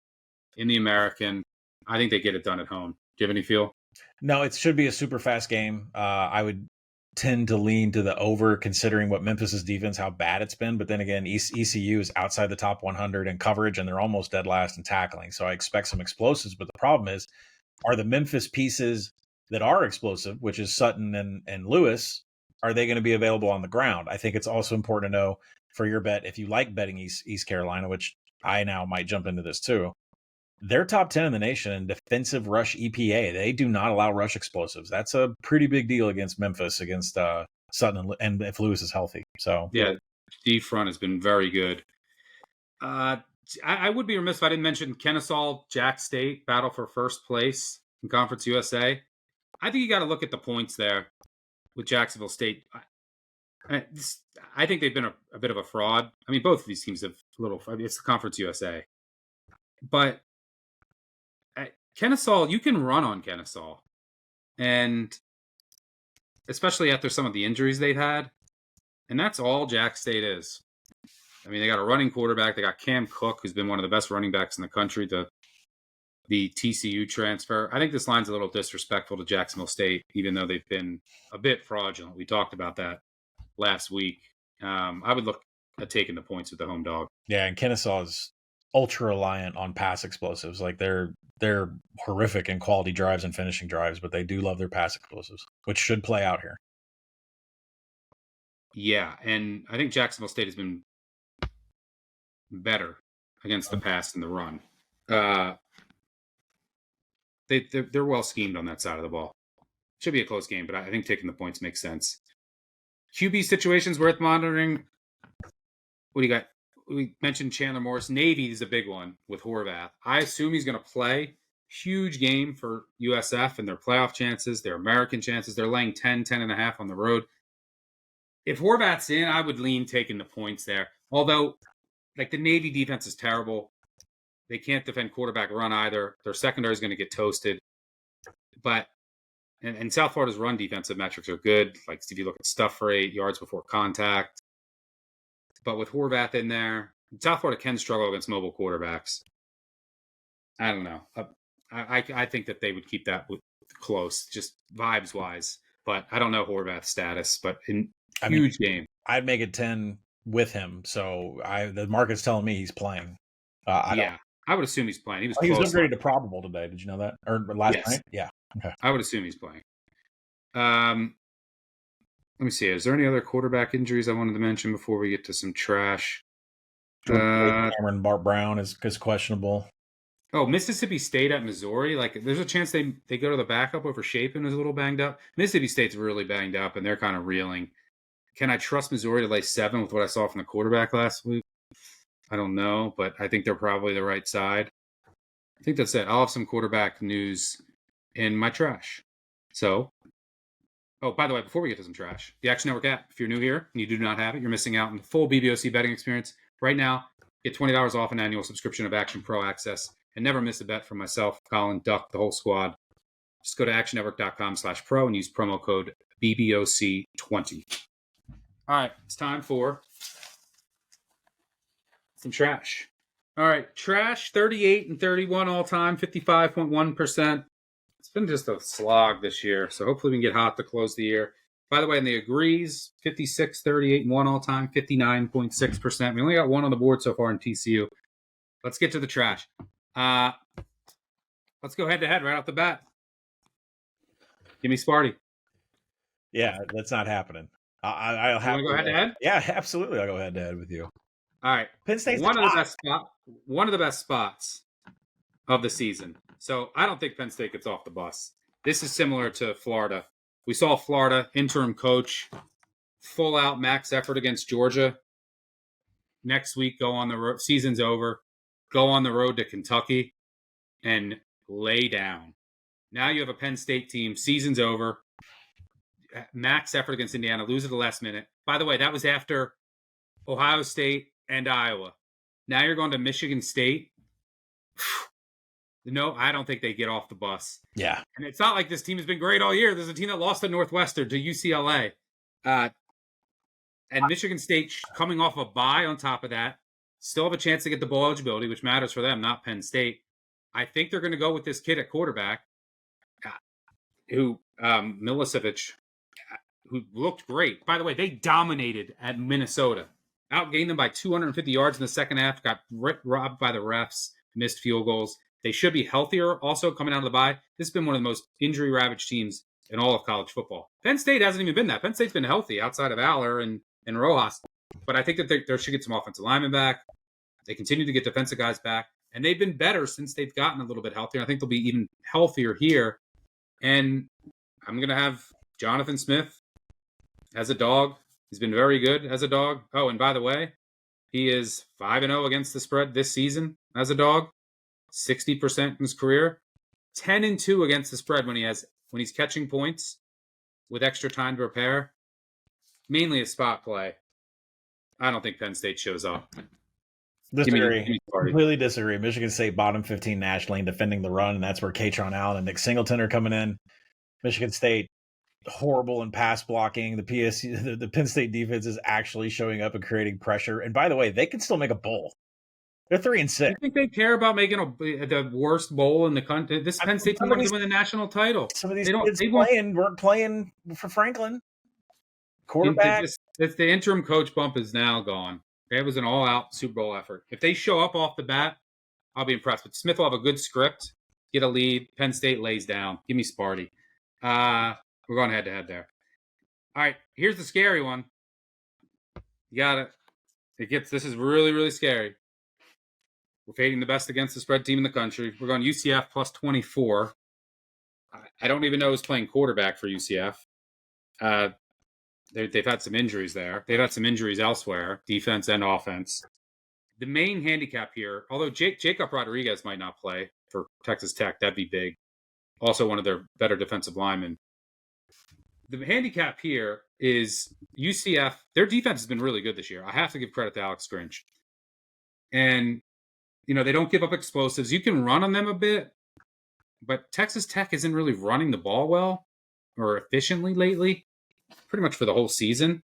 in the American. I think they get it done at home. Do you have any feel? No, it should be a super fast game. I would tend to lean to the over, considering what Memphis's defense, how bad it's been. But then again, ECU is outside the top 100 in coverage, and they're almost dead last in tackling. So I expect some explosives. But the problem is, are the Memphis pieces that are explosive, which is Sutton and Lewis, are they going to be available on the ground? I think it's also important to know for your bet, if you like betting East Carolina, which I now might jump into this too, they're top 10 in the nation in defensive rush EPA. They do not allow rush explosives. That's a pretty big deal against Memphis, against Sutton, and if Lewis is healthy. So yeah, D front has been very good. I would be remiss if I didn't mention Kennesaw, Jack State, battle for first place in Conference USA. I think you got to look at the points there with Jacksonville State. I think they've been a bit of a fraud. I mean, both of these teams have it's the Conference USA. But Kennesaw, you can run on Kennesaw. And especially after some of the injuries they've had. And that's all Jack State is. I mean, they got a running quarterback. They got Cam Cook, who's been one of the best running backs in the country, the TCU transfer. I think this line's a little disrespectful to Jacksonville State, even though they've been a bit fraudulent. We talked about that last week. I would look at taking the points with the home dog. Yeah, and Kennesaw is ultra reliant on pass explosives. Like they're horrific in quality drives and finishing drives, but they do love their pass explosives, which should play out here. Yeah, and I think Jacksonville State has been better against the pass and the run. They're well schemed on that side of the ball. Should be a close game, but I think taking the points makes sense. QB situations worth monitoring. What do you got? We mentioned Chandler Morris. Navy is a big one with Horvath. I assume he's going to play. Huge game for USF and their playoff chances, their American chances. They're laying 10.5 on the road. If Horvath's in, I would lean taking the points there. Although, like, the Navy defense is terrible. They can't defend quarterback run either. Their secondary is going to get toasted. But and South Florida's run defensive metrics are good. Like, if you look at stuff rate, yards before contact. But with Horvath in there, South Florida can struggle against mobile quarterbacks. I don't know. I think that they would keep that close, just vibes-wise. But I don't know Horvath's status. But huge game. I'd make it 10 with him. So the market's telling me he's playing. I would assume he's playing. He was upgraded to probable today. Did you know that? Or last night? Yeah. Okay. I would assume he's playing. Let me see. Is there any other quarterback injuries I wanted to mention before we get to some trash? Cameron Brown is questionable. Oh, Mississippi State at Missouri. Like, there's a chance they go to the backup over Shapen, who's a little banged up. Mississippi State's really banged up, and they're kind of reeling. Can I trust Missouri to lay 7 with what I saw from the quarterback last week? I don't know, but I think they're probably the right side. I think that's it. I'll have some quarterback news in my trash. So, by the way, before we get to some trash, the Action Network app, if you're new here and you do not have it, you're missing out on the full BBOC betting experience. Right now, get $20 off an annual subscription of Action Pro Access and never miss a bet from myself, Colin, Duck, the whole squad. Just go to actionnetwork.com/pro and use promo code BBOC20. All right, it's time for some trash. All right, trash, 38 and 31 all time, 55.1%. It's been just a slog this year, so hopefully we can get hot to close the year. By the way, in the agrees, 56, 38, and 1 all time, 59.6%. We only got one on the board so far in TCU. let's get to the trash. Let's go head-to-head right off the bat. Give me Sparty. Yeah, that's not happening. I'll have to go head-to-head? Yeah, absolutely. I'll go head-to-head with you. All right. Penn State's one of the best spots of the season. So I don't think Penn State gets off the bus. This is similar to Florida. We saw Florida interim coach, full out max effort against Georgia. Next week, go on the road. Season's over. Go on the road to Kentucky and lay down. Now you have a Penn State team. Season's over. Max effort against Indiana. Lose at the last minute. By the way, that was after Ohio State and Iowa. Now you're going to Michigan State. No, I don't think they get off the bus. Yeah. And it's not like this team has been great all year. There's a team that lost to Northwestern, to UCLA. And Michigan State coming off a bye on top of that. Still have a chance to get the bowl eligibility, which matters for them, not Penn State. I think they're going to go with this kid at quarterback, who Milicevic, who looked great. By the way, they dominated at Minnesota. Outgained them by 250 yards in the second half. Got robbed by the refs. Missed field goals. They should be healthier also coming out of the bye. This has been one of the most injury-ravaged teams in all of college football. Penn State hasn't even been that. Penn State's been healthy outside of Aller and Rojas. But I think that they should get some offensive linemen back. They continue to get defensive guys back. And they've been better since they've gotten a little bit healthier. I think they'll be even healthier here. And I'm going to have Jonathan Smith as a dog. He's been very good as a dog. Oh, and by the way, he is 5-0 against the spread this season as a dog. 60% in his career. 10-2 against the spread when he's catching points with extra time to prepare. Mainly a spot play. I don't think Penn State shows up. Disagree. Completely disagree. Michigan State bottom 15 nationally in defending the run, and that's where Katron Allen and Nick Singleton are coming in. Michigan State horrible in pass blocking. The Penn State defense is actually showing up and creating pressure. And by the way, they can still make a bowl. They're 3-6. You think they care about making the worst bowl in the country? This Penn State team wants to win the national title. Some of these kids weren't playing for Franklin. Quarterback. The interim coach bump is now gone. It was an all-out Super Bowl effort. If they show up off the bat, I'll be impressed. But Smith will have a good script, get a lead. Penn State lays down. Give me Sparty. We're going head-to-head there. All right, here's the scary one. You got it. This is really, really scary. We're fading the best against the spread team in the country. We're going UCF plus 24. I don't even know who's playing quarterback for UCF. They've had some injuries there. They've had some injuries elsewhere, defense and offense. The main handicap here, although Jacob Rodriguez might not play for Texas Tech, that'd be big. Also one of their better defensive linemen. The handicap here is UCF. Their defense has been really good this year. I have to give credit to Alex Grinch. And, they don't give up explosives. You can run on them a bit, but Texas Tech isn't really running the ball well or efficiently lately, pretty much for the whole season.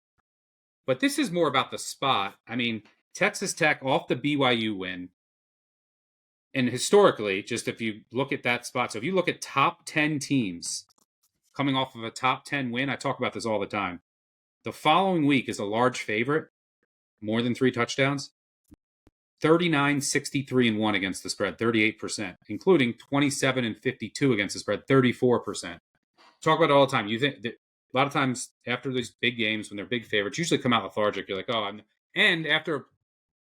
But this is more about the spot. I mean, Texas Tech off the BYU win. And historically, just if you look at that spot, so if you look at top 10 teams coming off of a top 10 win, I talk about this all the time. The following week is a large favorite, more than 3 touchdowns. 39, 63, and 1 against the spread, 38%, including 27 and 52 against the spread, 34%. Talk about it all the time. You think that a lot of times after these big games, when they're big favorites, usually come out lethargic. You're like, and after a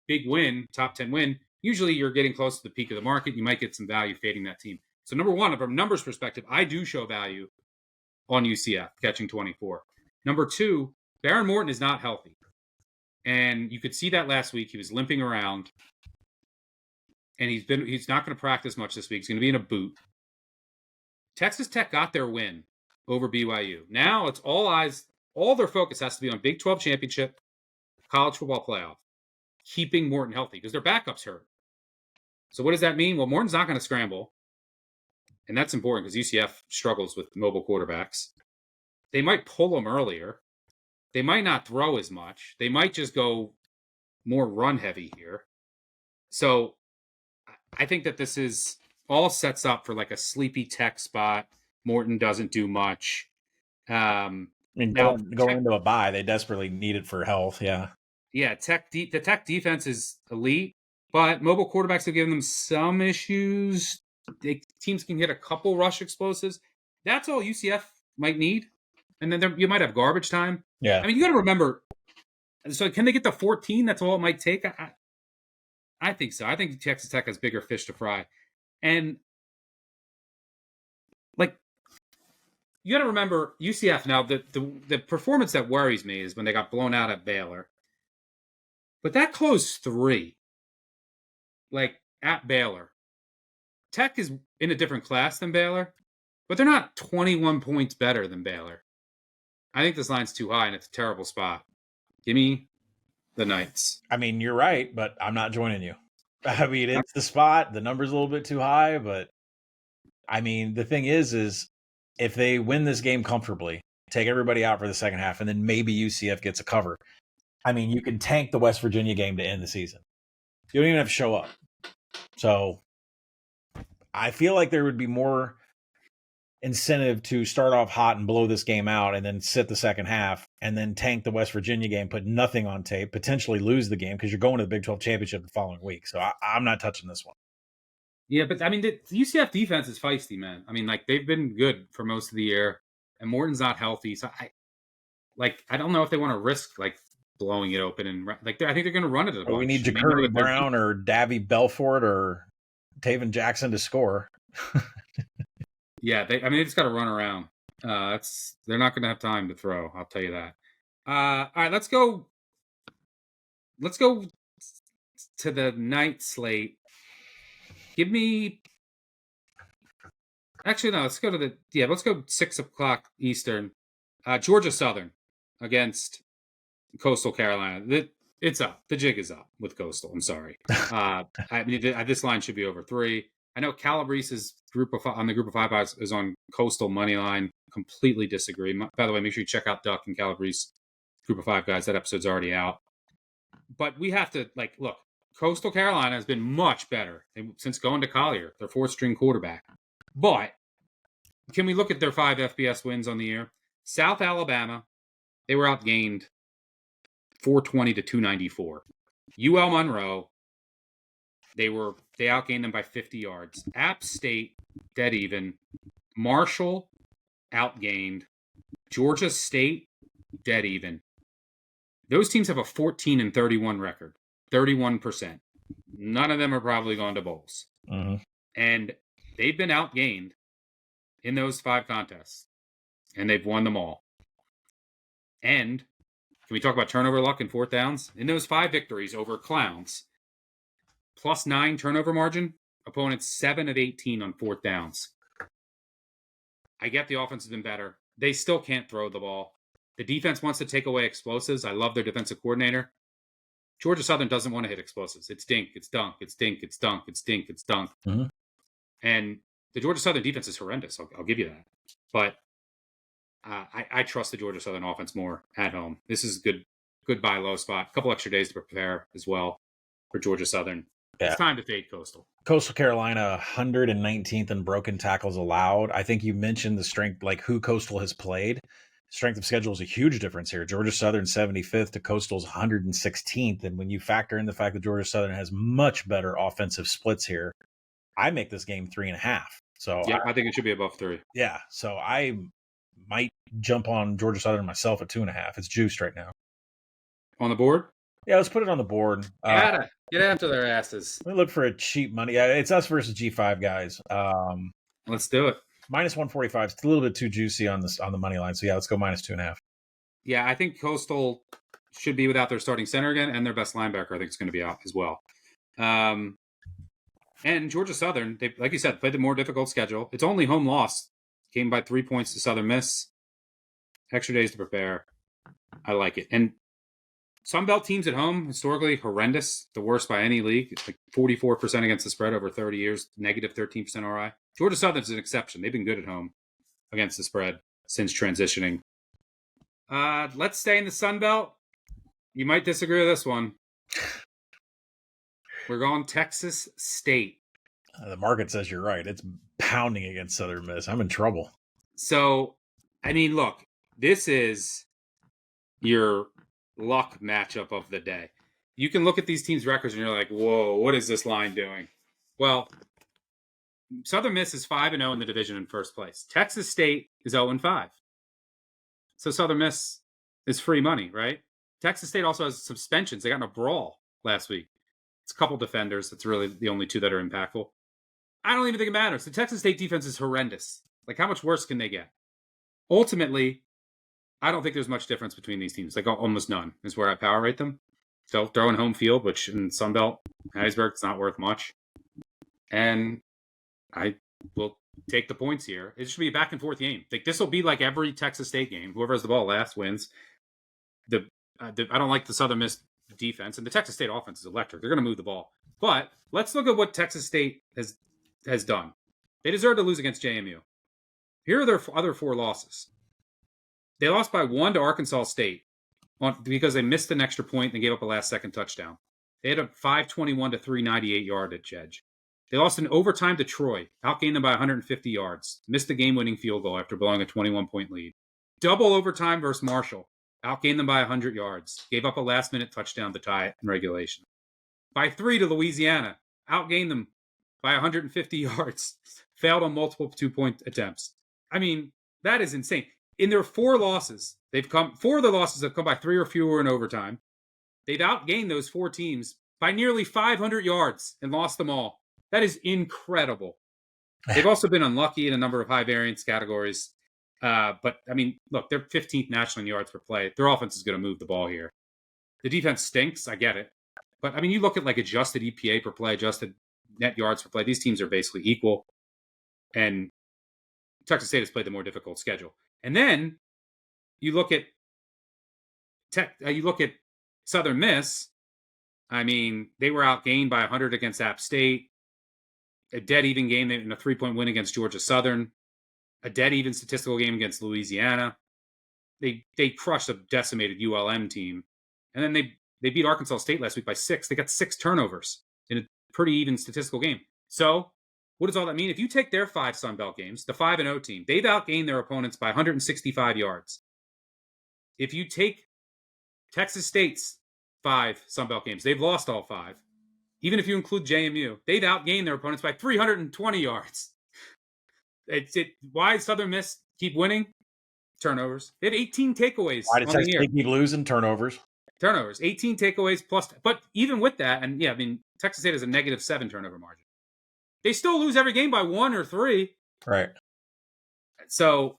big win, top 10 win, usually you're getting close to the peak of the market. You might get some value fading that team. So number one, from a numbers perspective, I do show value on UCF catching 24. Number two, Baron Morton is not healthy. And you could see that last week. He was limping around. And he's not going to practice much this week. He's going to be in a boot. Texas Tech got their win over BYU. Now it's all eyes, all their focus has to be on Big 12 championship, college football playoff, keeping Morton healthy because their backup's hurt. So what does that mean? Well, Morton's not going to scramble. And that's important because UCF struggles with mobile quarterbacks. They might pull him earlier. They might not throw as much. They might just go more run heavy here. So I think that this is all sets up for like a sleepy Tech spot. Morton doesn't do much. Going into a bye, they desperately need it for health. Yeah. Yeah. The Tech defense is elite, But mobile quarterbacks have given them some issues. Teams can hit a couple rush explosives. That's all UCF might need. And then you might have garbage time. Yeah. I mean, you got to remember. So can they get to 14? That's all it might take. I think so. I think Texas Tech has bigger fish to fry. And like, you got to remember UCF now. The performance that worries me is when they got blown out at Baylor. But that closed 3. Like at Baylor. Tech is in a different class than Baylor, but they're not 21 points better than Baylor. I think this line's too high and it's a terrible spot. Give me the Knights. I mean, you're right, but I'm not joining you. I mean, it's the spot. The number's a little bit too high, but I mean, the thing is if they win this game comfortably, take everybody out for the second half, and then maybe UCF gets a cover. I mean, you can tank the West Virginia game to end the season. You don't even have to show up. So I feel like there would be more incentive to start off hot and blow this game out and then sit the second half and then tank the West Virginia game, put nothing on tape, potentially lose the game because you're going to the Big 12 championship the following week. So I'm not touching this one. Yeah, but I mean, the UCF defense is feisty, man. I mean, like, they've been good for most of the year, and Morton's not healthy. So I don't know if they want to risk like blowing it open and like I think they're going to run it a bunch. We need Jacoby Brown or Davy Belfort or Taven Jackson to score. Yeah, they just got to run around. They're not going to have time to throw. I'll tell you that. All right, let's go. Let's go to the night slate. Give me. Actually, no. Let's go to let's go 6:00 Eastern. Georgia Southern against Coastal Carolina. It's up. The jig is up with Coastal. I'm sorry. I mean, this line should be over 3. I know Calabrese's on the group of 5 is on Coastal money line. Completely disagree. By the way, make sure you check out Duck and Calabrese group of 5 guys. That episode's already out. But we have to look. Coastal Carolina has been much better since going to Collier, their 4th-string quarterback. But can we look at their 5 FBS wins on the year? South Alabama, they were outgained 420 to 294. UL Monroe, they outgained them by 50 yards. App State, dead even. Marshall, outgained. Georgia State, dead even. Those teams have a 14-31 record, 31%. None of them are probably going to bowls. Mm-hmm. And they've been outgained in those 5 contests, and they've won them all. And can we talk about turnover luck and 4th downs? In those 5 victories over Clowns, +9 turnover margin, opponents 7 of 18 on 4th downs. I get the offense has been better. They still can't throw the ball. The defense wants to take away explosives. I love their defensive coordinator. Georgia Southern doesn't want to hit explosives. It's dink, it's dunk, it's dink, it's dunk, it's dink, it's dunk. Mm-hmm. And the Georgia Southern defense is horrendous. I'll give you that. But I trust the Georgia Southern offense more at home. This is a good buy low spot. A couple extra days to prepare as well for Georgia Southern. Yeah. It's time to fade Coastal. Coastal Carolina, 119th in broken tackles allowed. I think you mentioned the strength, like who Coastal has played. Strength of schedule is a huge difference here. Georgia Southern 75th to Coastal's 116th. And when you factor in the fact that Georgia Southern has much better offensive splits here, I make this game 3.5. So yeah, I think it should be above 3. Yeah. So I might jump on Georgia Southern myself at 2.5. It's juiced right now. On the board? Yeah, let's put it on the board. Get after their asses. We look for a cheap money. Yeah, it's us versus G5 guys. Let's do it. -145. It's a little bit too juicy on the money line. So yeah, let's go -2.5. Yeah, I think Coastal should be without their starting center again, and their best linebacker. I think is going to be out as well. And Georgia Southern, they, like you said, played the more difficult schedule. It's only home loss. Came by 3 points to Southern Miss. Extra days to prepare. I like it. And Sunbelt teams at home, historically horrendous. The worst by any league. It's like 44% against the spread over 30 years. -13% RI. Georgia Southern's an exception. They've been good at home against the spread since transitioning. Let's stay in the Sunbelt. You might disagree with this one. We're going Texas State. The market says you're right. It's pounding against Southern Miss. I'm in trouble. So, I mean, look, this is your luck matchup of the day. you can look at these teams' records and you're like, whoa, what is this line doing? Well, Southern Miss is 5-0 in the division in first place. Texas State is 0-5. So Southern Miss is free money, right? Texas State also has suspensions. They got in a brawl last week. It's a couple defenders. That's really the only two that are impactful. I don't even think it matters. The Texas State defense is horrendous. Like, how much worse can they get? Ultimately, I don't think there's much difference between these teams. Like, almost none is where I power rate them. So throwing home field, which in Sunbelt, Hattiesburg, it's not worth much. And I will take the points here. It should be a back and forth game. Like, this will be like every Texas State game. Whoever has the ball last wins. I don't like the Southern Miss defense, and the Texas State offense is electric. They're going to move the ball. But let's look at what Texas State has done. They deserve to lose against JMU. Here are their other 4 losses. They lost by 1 to Arkansas State because they missed an extra point and gave up a last-second touchdown. They had a 521 to 398 yardage edge. They lost in overtime to Troy, outgained them by 150 yards, missed the game-winning field goal after blowing a 21-point lead. Double overtime versus Marshall, outgained them by 100 yards, gave up a last-minute touchdown to tie it in regulation. By 3 to Louisiana, outgained them by 150 yards, failed on multiple 2-point attempts. I mean, that is insane. In their 4 losses, 4 of the losses have come by 3 or fewer in overtime. They've outgained those 4 teams by nearly 500 yards and lost them all. That is incredible. They've also been unlucky in a number of high variance categories. But, I mean, look, they're 15th national in yards per play. Their offense is going to move the ball here. The defense stinks. I get it. But, I mean, you look at like adjusted EPA per play, adjusted net yards per play. These teams are basically equal. And Texas State has played the more difficult schedule. And then you look at Southern Miss. I mean, they were outgained by 100 against App State. A dead even game in a 3-point win against Georgia Southern. A dead even statistical game against Louisiana. They crushed a decimated ULM team. And then they beat Arkansas State last week by 6. They got 6 turnovers in a pretty even statistical game. So what does all that mean? If you take their 5 Sun Belt games, the 5-0 team, they've outgained their opponents by 165 yards. If you take Texas State's 5 Sun Belt games, they've lost all 5. Even if you include JMU, they've outgained their opponents by 320 yards. Why Southern Miss keep winning? Turnovers. They have 18 takeaways. Why did Texas State keep losing? Turnovers. 18 takeaways plus. But even with that, and yeah, I mean, Texas State has a -7 turnover margin. They still lose every game by 1 or 3. Right. So,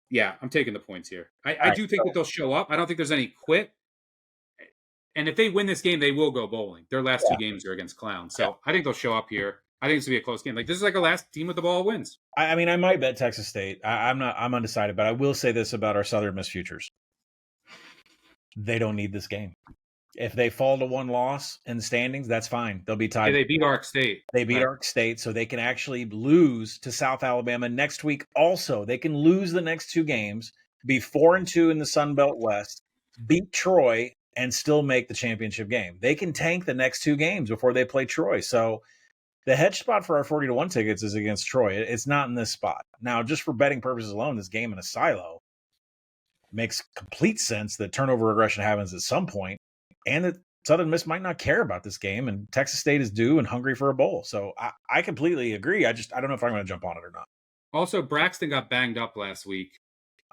yeah, I'm taking the points here. I do think that they'll show up. I don't think there's any quit. And if they win this game, they will go bowling. Their last 2 games are against Clowns. So I think they'll show up here. I think it's going to be a close game. Like, this is like a last team with the ball wins. I mean, I might bet Texas State. I'm undecided, but I will say this about our Southern Miss futures. They don't need this game. If they fall to 1 loss in the standings, that's fine. They'll be tied. Yeah, they beat Ark State. They beat Ark State, so they can actually lose to South Alabama next week. Also, they can lose the next 2 games, be 4-2 in the Sun Belt West, beat Troy, and still make the championship game. They can tank the next 2 games before they play Troy. So the hedge spot for our 40-1 tickets is against Troy. It's not in this spot. Now, just for betting purposes alone, this game in a silo makes complete sense that turnover regression happens at some point, and that Southern Miss might not care about this game, and Texas State is due and hungry for a bowl. So I completely agree. I don't know if I'm going to jump on it or not. Also, Braxton got banged up last week.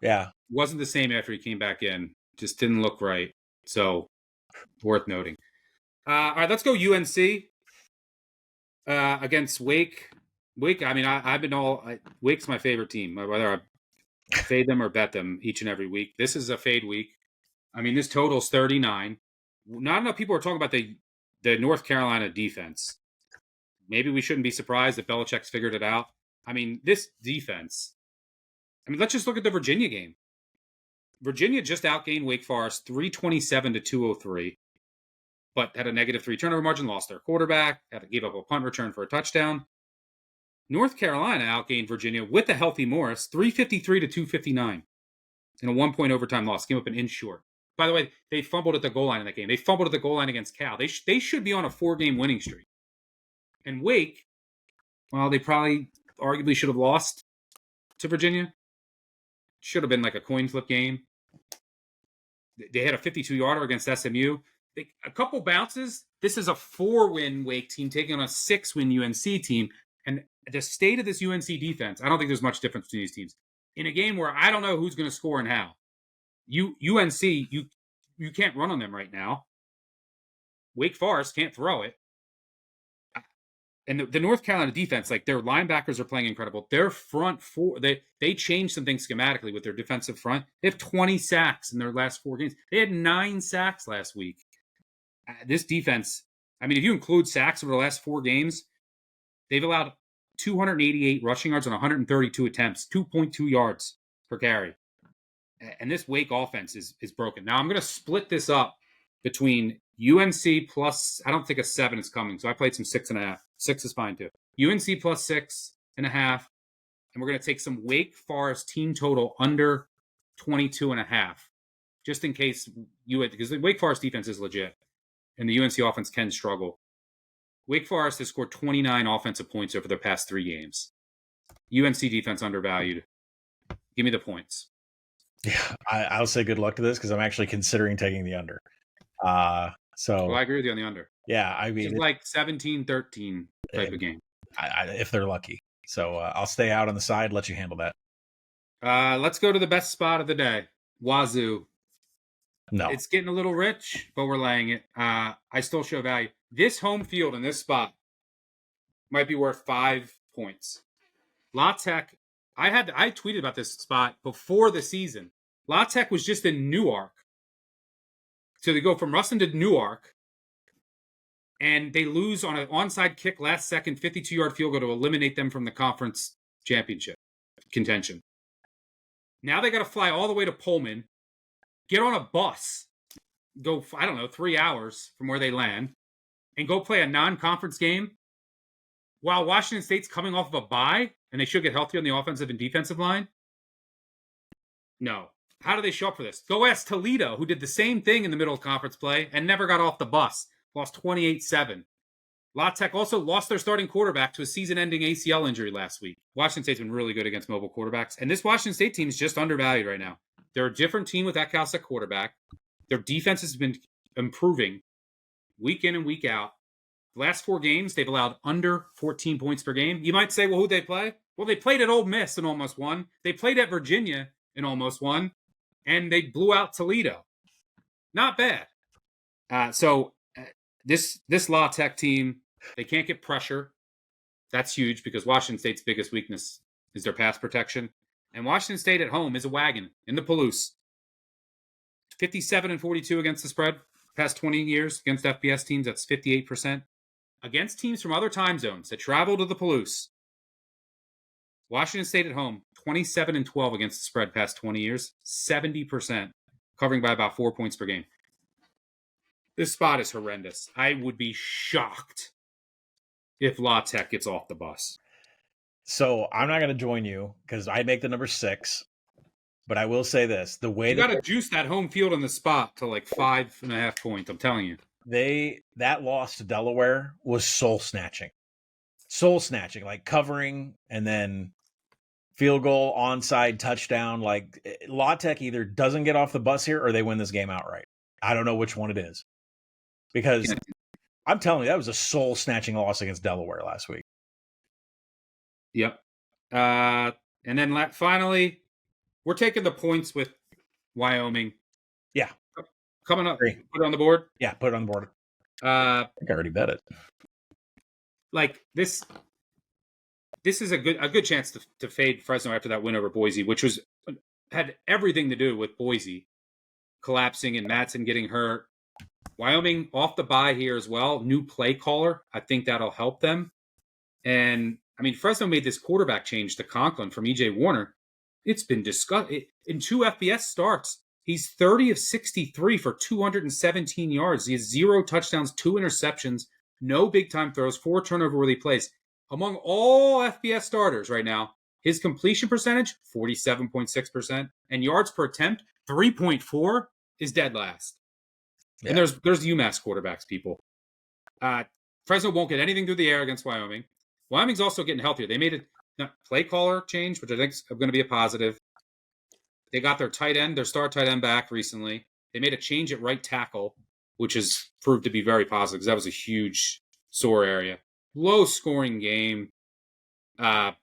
Yeah. Wasn't the same after he came back in. Just didn't look right. So, worth noting. All right, let's go UNC against Wake. Wake, I mean, Wake's my favorite team. Whether I fade them or bet them each and every week. This is a fade week. I mean, this total's 39. Not enough people are talking about the North Carolina defense. Maybe we shouldn't be surprised that Belichick's figured it out. I mean, this defense. I mean, let's just look at the Virginia game. Virginia just outgained Wake Forest 327 to 203, but had a -3 turnover margin, lost their quarterback, gave up a punt return for a touchdown. North Carolina outgained Virginia with a healthy Morris 353 to 259 in a 1-point overtime loss. Came up an inch short. By the way, they fumbled at the goal line in that game. They fumbled at the goal line against Cal. They should be on a 4-game winning streak. And Wake, well, they probably arguably should have lost to Virginia. Should have been like a coin flip game. They had a 52-yarder against SMU. a couple bounces. This is a 4-win Wake team taking on a 6-win UNC team. And the state of this UNC defense, I don't think there's much difference between these teams. In a game where I don't know who's going to score and how. UNC, you can't run on them right now. Wake Forest can't throw it. And the North Carolina defense, like their linebackers are playing incredible. Their front four, they changed some things schematically with their defensive front. They have 20 sacks in their last 4 games. They had 9 sacks last week. This defense, I mean, if you include sacks over the last 4 games, they've allowed 288 rushing yards on 132 attempts, 2.2 yards per carry. And this Wake offense is broken. Now I'm going to split this up between UNC plus, I don't think a 7 is coming, so I played some 6.5. 6 is fine too. UNC plus 6.5, and we're going to take some Wake Forest team total under 22.5, just in case because the Wake Forest defense is legit, and the UNC offense can struggle. Wake Forest has scored 29 offensive points over their past 3 games. UNC defense undervalued. Give me the points. Yeah, I'll say good luck to this because I'm actually considering taking the under. So I agree with you on the under. Yeah, I mean, it's like 17-13 type of game. If they're lucky. So I'll stay out on the side, let you handle that. Let's go to the best spot of the day. Wazoo. No. It's getting a little rich, but we're laying it. I still show value. This home field in this spot might be worth 5 points. La Tech, I tweeted about this spot before the season. La Tech was just in Newark. So they go from Ruston to Newark, and they lose on an onside kick last second 52-yard field goal to eliminate them from the conference championship contention. Now they got to fly all the way to Pullman, get on a bus, go, 3 hours from where they land, and go play a non-conference game while Washington State's coming off of a bye, and they should get healthy on the offensive and defensive line? No. How do they show up for this? Go ask Toledo, who did the same thing in the middle of conference play and never got off the bus. Lost 28-7. La Tech also lost their starting quarterback to a season-ending ACL injury last week. Washington State's been really good against mobile quarterbacks. And this Washington State team is just undervalued right now. They're a different team with that Cal State quarterback. Their defense has been improving week in and week out. The last 4 games, they've allowed under 14 points per game. You might say, well, who'd they play? Well, they played at Ole Miss and almost won. They played at Virginia and almost won. And they blew out Toledo. Not bad. This La Tech team, they can't get pressure. That's huge because Washington State's biggest weakness is their pass protection. And Washington State at home is a wagon in the Palouse. 57-42 against the spread past 20 years against FBS teams. That's 58%. Against teams from other time zones that travel to the Palouse, Washington State at home, 27-12 against the spread past 20 years, 70%, covering by about 4 points per game. This spot is horrendous. I would be shocked if La Tech gets off the bus. So I'm not going to join you because I make the number 6, but I will say this: the way you got to juice that home field in the spot to like 5.5 points. I'm telling you, that loss to Delaware was soul snatching, like covering and then field goal, onside, touchdown. Like La Tech either doesn't get off the bus here or they win this game outright. I don't know which one it is because I'm telling you that was a soul snatching loss against Delaware last week. Yep. And then finally, we're taking the points with Wyoming. Yeah. Coming up. Put it on the board? Yeah, put it on the board. I think I already bet it. Like this is a good chance to fade Fresno after that win over Boise, which had everything to do with Boise collapsing and Madsen getting hurt. Wyoming off the bye here as well. New play caller. I think that'll help them. And I mean, Fresno made this quarterback change to Conklin from E.J. Warner. It's been discussed. In 2 FBS starts, he's 30 of 63 for 217 yards. He has 0 touchdowns, 2 interceptions, no big-time throws, 4 turnover-worthy plays. Among all FBS starters right now, his completion percentage, 47.6%, and yards per attempt, 3.4, is dead last. Yeah. And there's UMass quarterbacks, people. Fresno won't get anything through the air against Wyoming. Wyoming's also getting healthier. They made a play caller change, which I think is going to be a positive. They got their star tight end back recently. They made a change at right tackle. which has proved to be very positive because that was a huge sore area. Low scoring game.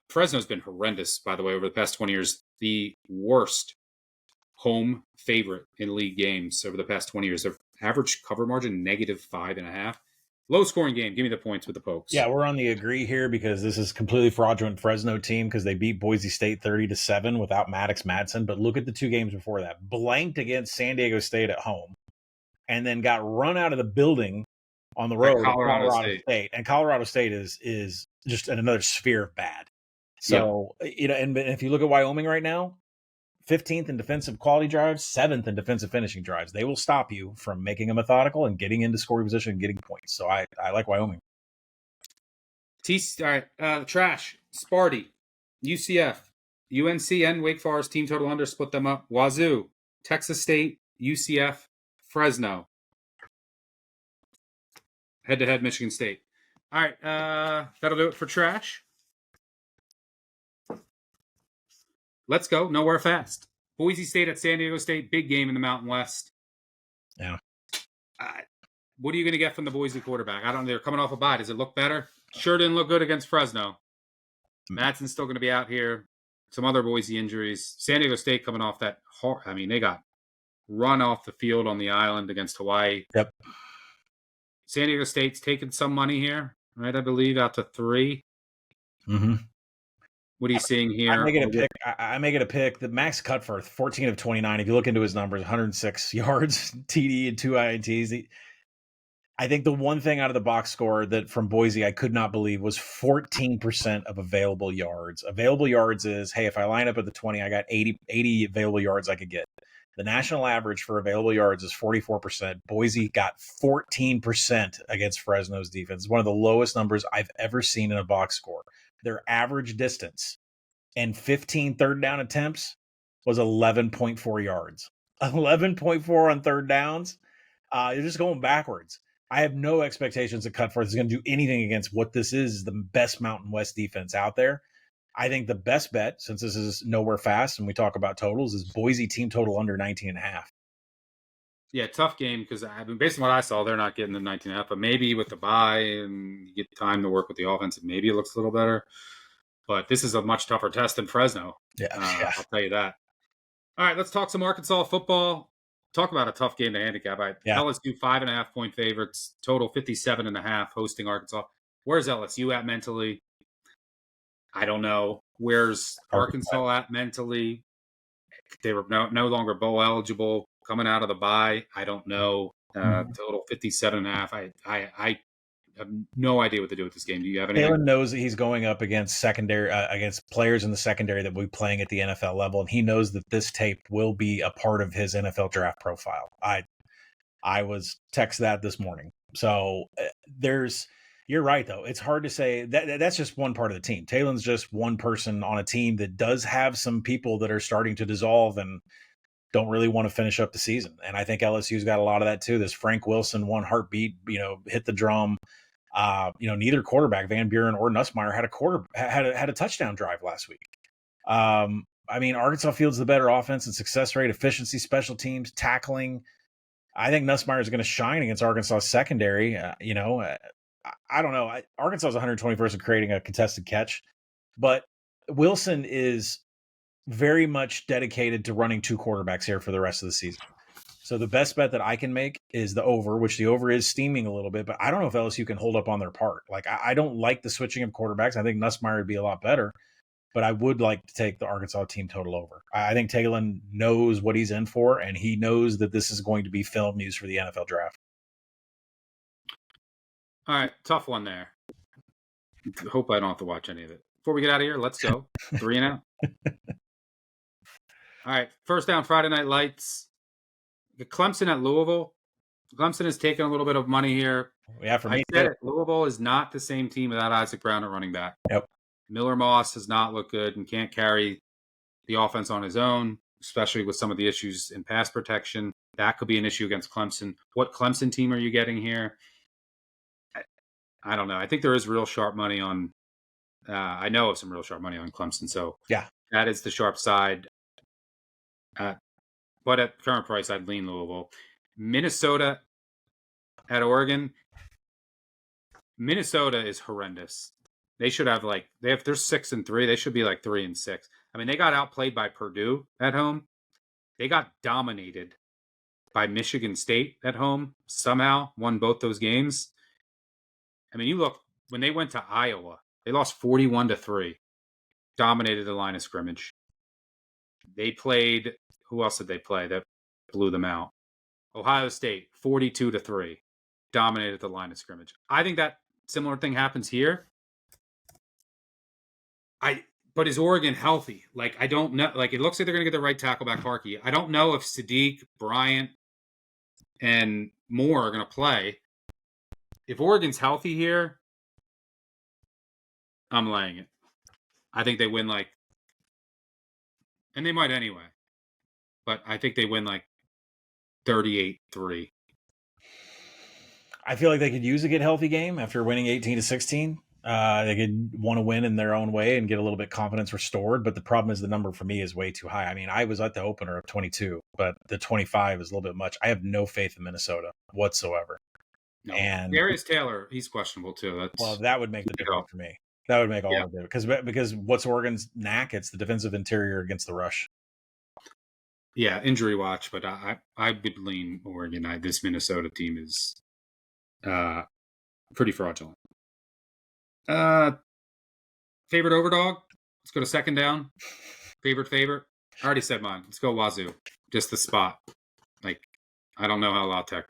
Fresno's been horrendous, by the way, over the past 20 years. The worst home favorite in league games over the past 20 years. Their average cover margin, -5.5. Low scoring game. Give me the points with the Pokes. Yeah, we're on the agree here because this is completely fraudulent Fresno team because they beat Boise State 30-7 without Maddox Madsen. But look at the 2 games before that. Blanked against San Diego State at home and then got run out of the building on the road at Colorado State. And Colorado State is just another sphere of bad. So, and if you look at Wyoming right now, 15th in defensive quality drives, 7th in defensive finishing drives. They will stop you from making a methodical and getting into scoring position and getting points. So I like Wyoming. All right, trash. Sparty, UCF, UNC, and Wake Forest team total under. Split them up. Wazoo, Texas State, UCF, Fresno. Head-to-head Michigan State. All right, that'll do it for trash. Let's go. Nowhere fast. Boise State at San Diego State. Big game in the Mountain West. Yeah. What are you going to get from the Boise quarterback? I don't know. They're coming off a bye. Does it look better? Sure didn't look good against Fresno. Madsen's still going to be out here. Some other Boise injuries. San Diego State coming off that. They got run off the field on the island against Hawaii. Yep. San Diego State's taking some money here, right? I believe out to 3. Mm-hmm. What are you seeing here? I make it a pick. The Max Cutforth, 14 of 29. If you look into his numbers, 106 yards, TD, and 2 INTs. I think the one thing out of the box score that from Boise I could not believe was 14% of available yards. Available yards is, hey, if I line up at the 20, I got 80 available yards I could get. The national average for available yards is 44%. Boise got 14% against Fresno's defense. It's one of the lowest numbers I've ever seen in a box score. Their average distance and 15 third down attempts was 11.4 yards. 11.4 on third downs. You're just going backwards. I have no expectations that Cutforth is going to do anything against what this is the best Mountain West defense out there. I think the best bet, since this is nowhere fast and we talk about totals, is Boise team total under 19.5. Yeah, tough game because based on what I saw, they're not getting the 19.5. But maybe with the bye and you get time to work with the offense, maybe it looks a little better. But this is a much tougher test than Fresno. Yeah. I'll tell you that. All right, let's talk some Arkansas football. Talk about a tough game to handicap. LSU 5.5-point favorites, total 57.5, hosting Arkansas. Where's LSU at mentally? I don't know. Where's Arkansas at mentally? They were no longer bowl eligible coming out of the bye. I don't know. Total 57.5. I have no idea what to do with this game. Do you have any? Jalen knows that he's going up against secondary, against players in the secondary that will be playing at the NFL level, and he knows that this tape will be a part of his NFL draft profile. I was text that this morning. So you're right, though. It's hard to say that's just one part of the team. Taylor's just one person on a team that does have some people that are starting to dissolve and don't really want to finish up the season. And I think LSU's got a lot of that too. This Frank Wilson, one heartbeat, hit the drum. Neither quarterback, Van Buren or Nussmeier, had a touchdown drive last week. Arkansas fields the better offense and success rate, efficiency, special teams, tackling. I think Nussmeier is going to shine against Arkansas secondary. I don't know. Arkansas is 121st in creating a contested catch, but Wilson is very much dedicated to running 2 quarterbacks here for the rest of the season. So the best bet that I can make is the over, which the over is steaming a little bit, but I don't know if LSU can hold up on their part. Like, I don't like the switching of quarterbacks. I think Nussmeier would be a lot better, but I would like to take the Arkansas team total over. I think Taylor knows what he's in for, and he knows that this is going to be film used for the NFL draft. All right, tough one there. Hope I don't have to watch any of it. Before we get out of here, let's go. 3 and out. All right, first down Friday Night Lights. The Clemson at Louisville. Clemson has taken a little bit of money here. Yeah, for me, I said it. Louisville is not the same team without Isaac Brown at running back. Yep. Miller Moss does not look good and can't carry the offense on his own, especially with some of the issues in pass protection. That could be an issue against Clemson. What Clemson team are you getting here? I don't know. I think there is real sharp money on I know of some real sharp money on Clemson. So yeah, that is the sharp side. But at current price, I'd lean Louisville. Minnesota at Oregon. Minnesota is horrendous. They should have they're 6-3. They should be 3-6. I mean, they got outplayed by Purdue at home. They got dominated by Michigan State at home. Somehow won both those games. I mean, you look when they went to Iowa, they lost 41-3. Dominated the line of scrimmage. They played. Who else did they play that blew them out? Ohio State, 42-3. Dominated the line of scrimmage. I think that similar thing happens here. But is Oregon healthy? I don't know. It looks like they're going to get the right tackle back, Harkey. I don't know if Sadiq, Bryant, and Moore are going to play. If Oregon's healthy here, I'm laying it. I think they win and they might anyway. But I think they win 38-3. I feel like they could use a get healthy game after winning 18-16. They could want to win in their own way and get a little bit confidence restored. But the problem is the number for me is way too high. I mean, I was at the opener of 22, but the 25 is a little bit much. I have no faith in Minnesota whatsoever. No. And Darius Taylor, he's questionable too. That would make the difference for me. That would make all the difference because what's Oregon's knack? It's the defensive interior against the rush. Yeah, injury watch, but I would lean Oregon. This Minnesota team is pretty fraudulent. Favorite overdog? Let's go to second down. Favorite. I already said mine. Let's go Wazoo. Just the spot. I don't know how La Tech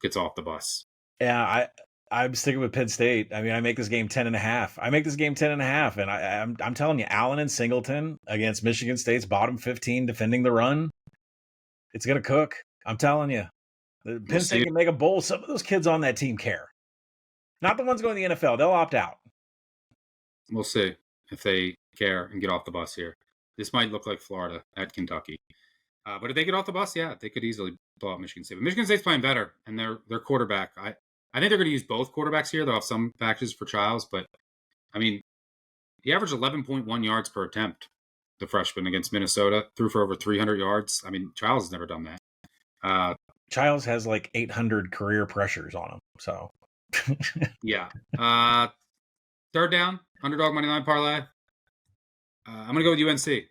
gets off the bus. Yeah, I'm sticking with Penn State. I mean, I make this game 10.5. And I'm telling you, Allen and Singleton against Michigan State's bottom 15 defending the run. It's gonna cook. I'm telling you. Penn State can make a bowl. Some of those kids on that team care. Not the ones going to the NFL. They'll opt out. We'll see if they care and get off the bus here. This might look like Florida at Kentucky. But if they get off the bus, yeah, they could easily blow out Michigan State. But Michigan State's playing better, and their quarterback. I think they're going to use both quarterbacks here. They'll have some packages for Childs, but, I mean, he averaged 11.1 yards per attempt, the freshman against Minnesota. Threw for over 300 yards. I mean, Childs has never done that. Childs has 800 career pressures on him, so... Yeah. Third down, Underdog Moneyline Parlay. I'm going to go with UNC.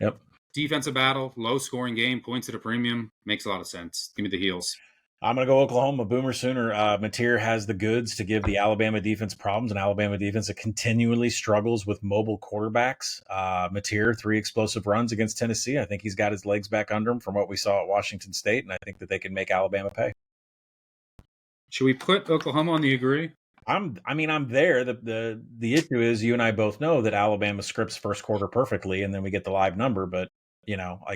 Yep. Defensive battle, low-scoring game, points at a premium. Makes a lot of sense. Give me the heels. I'm going to go Oklahoma, Boomer Sooner. Mateer has the goods to give the Alabama defense problems, and Alabama defense that continually struggles with mobile quarterbacks. Mateer, 3 explosive runs against Tennessee. I think he's got his legs back under him from what we saw at Washington State, and I think that they can make Alabama pay. Should we put Oklahoma on the agree? I'm there. The issue is you and I both know that Alabama scripts first quarter perfectly, and then we get the live number. But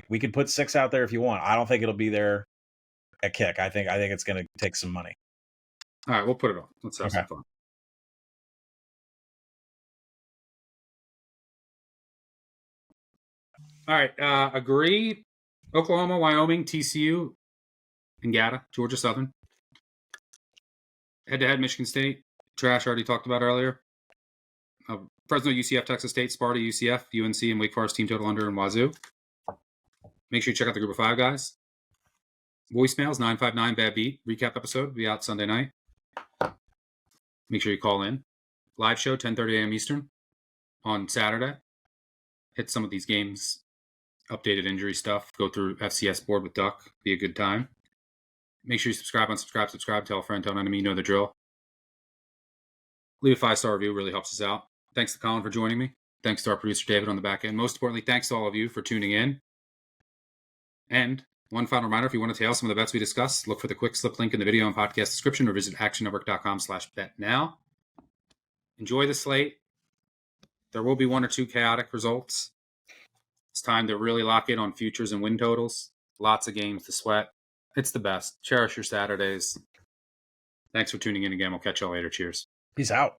we could put 6 out there if you want. I don't think it'll be there at kick. I think it's going to take some money. All right, we'll put it on. Let's have some fun. All right, agree. Oklahoma, Wyoming, TCU, and Gata, Georgia Southern. Head-to-head, Michigan State. Trash, already talked about earlier. Fresno, UCF, Texas State, Sparta, UCF, UNC, and Wake Forest team total under and Wazoo. Make sure you check out the group of 5 guys. Voicemails, 959 Bad Beat. Recap episode will be out Sunday night. Make sure you call in. Live show, 10:30 a.m. Eastern on Saturday. Hit some of these games. Updated injury stuff. Go through FCS board with Duck. Be a good time. Make sure you subscribe, unsubscribe. Tell a friend, tell an enemy. You know the drill. Leave a 5-star review. Really helps us out. Thanks to Colin for joining me. Thanks to our producer, David, on the back end. Most importantly, thanks to all of you for tuning in. And one final reminder, if you want to tail some of the bets we discussed, look for the quick slip link in the video and podcast description or visit actionnetwork.com/bet now. Enjoy the slate. There will be 1 or 2 chaotic results. It's time to really lock in on futures and win totals. Lots of games to sweat. It's the best. Cherish your Saturdays. Thanks for tuning in again. We'll catch y'all later. Cheers. Peace out.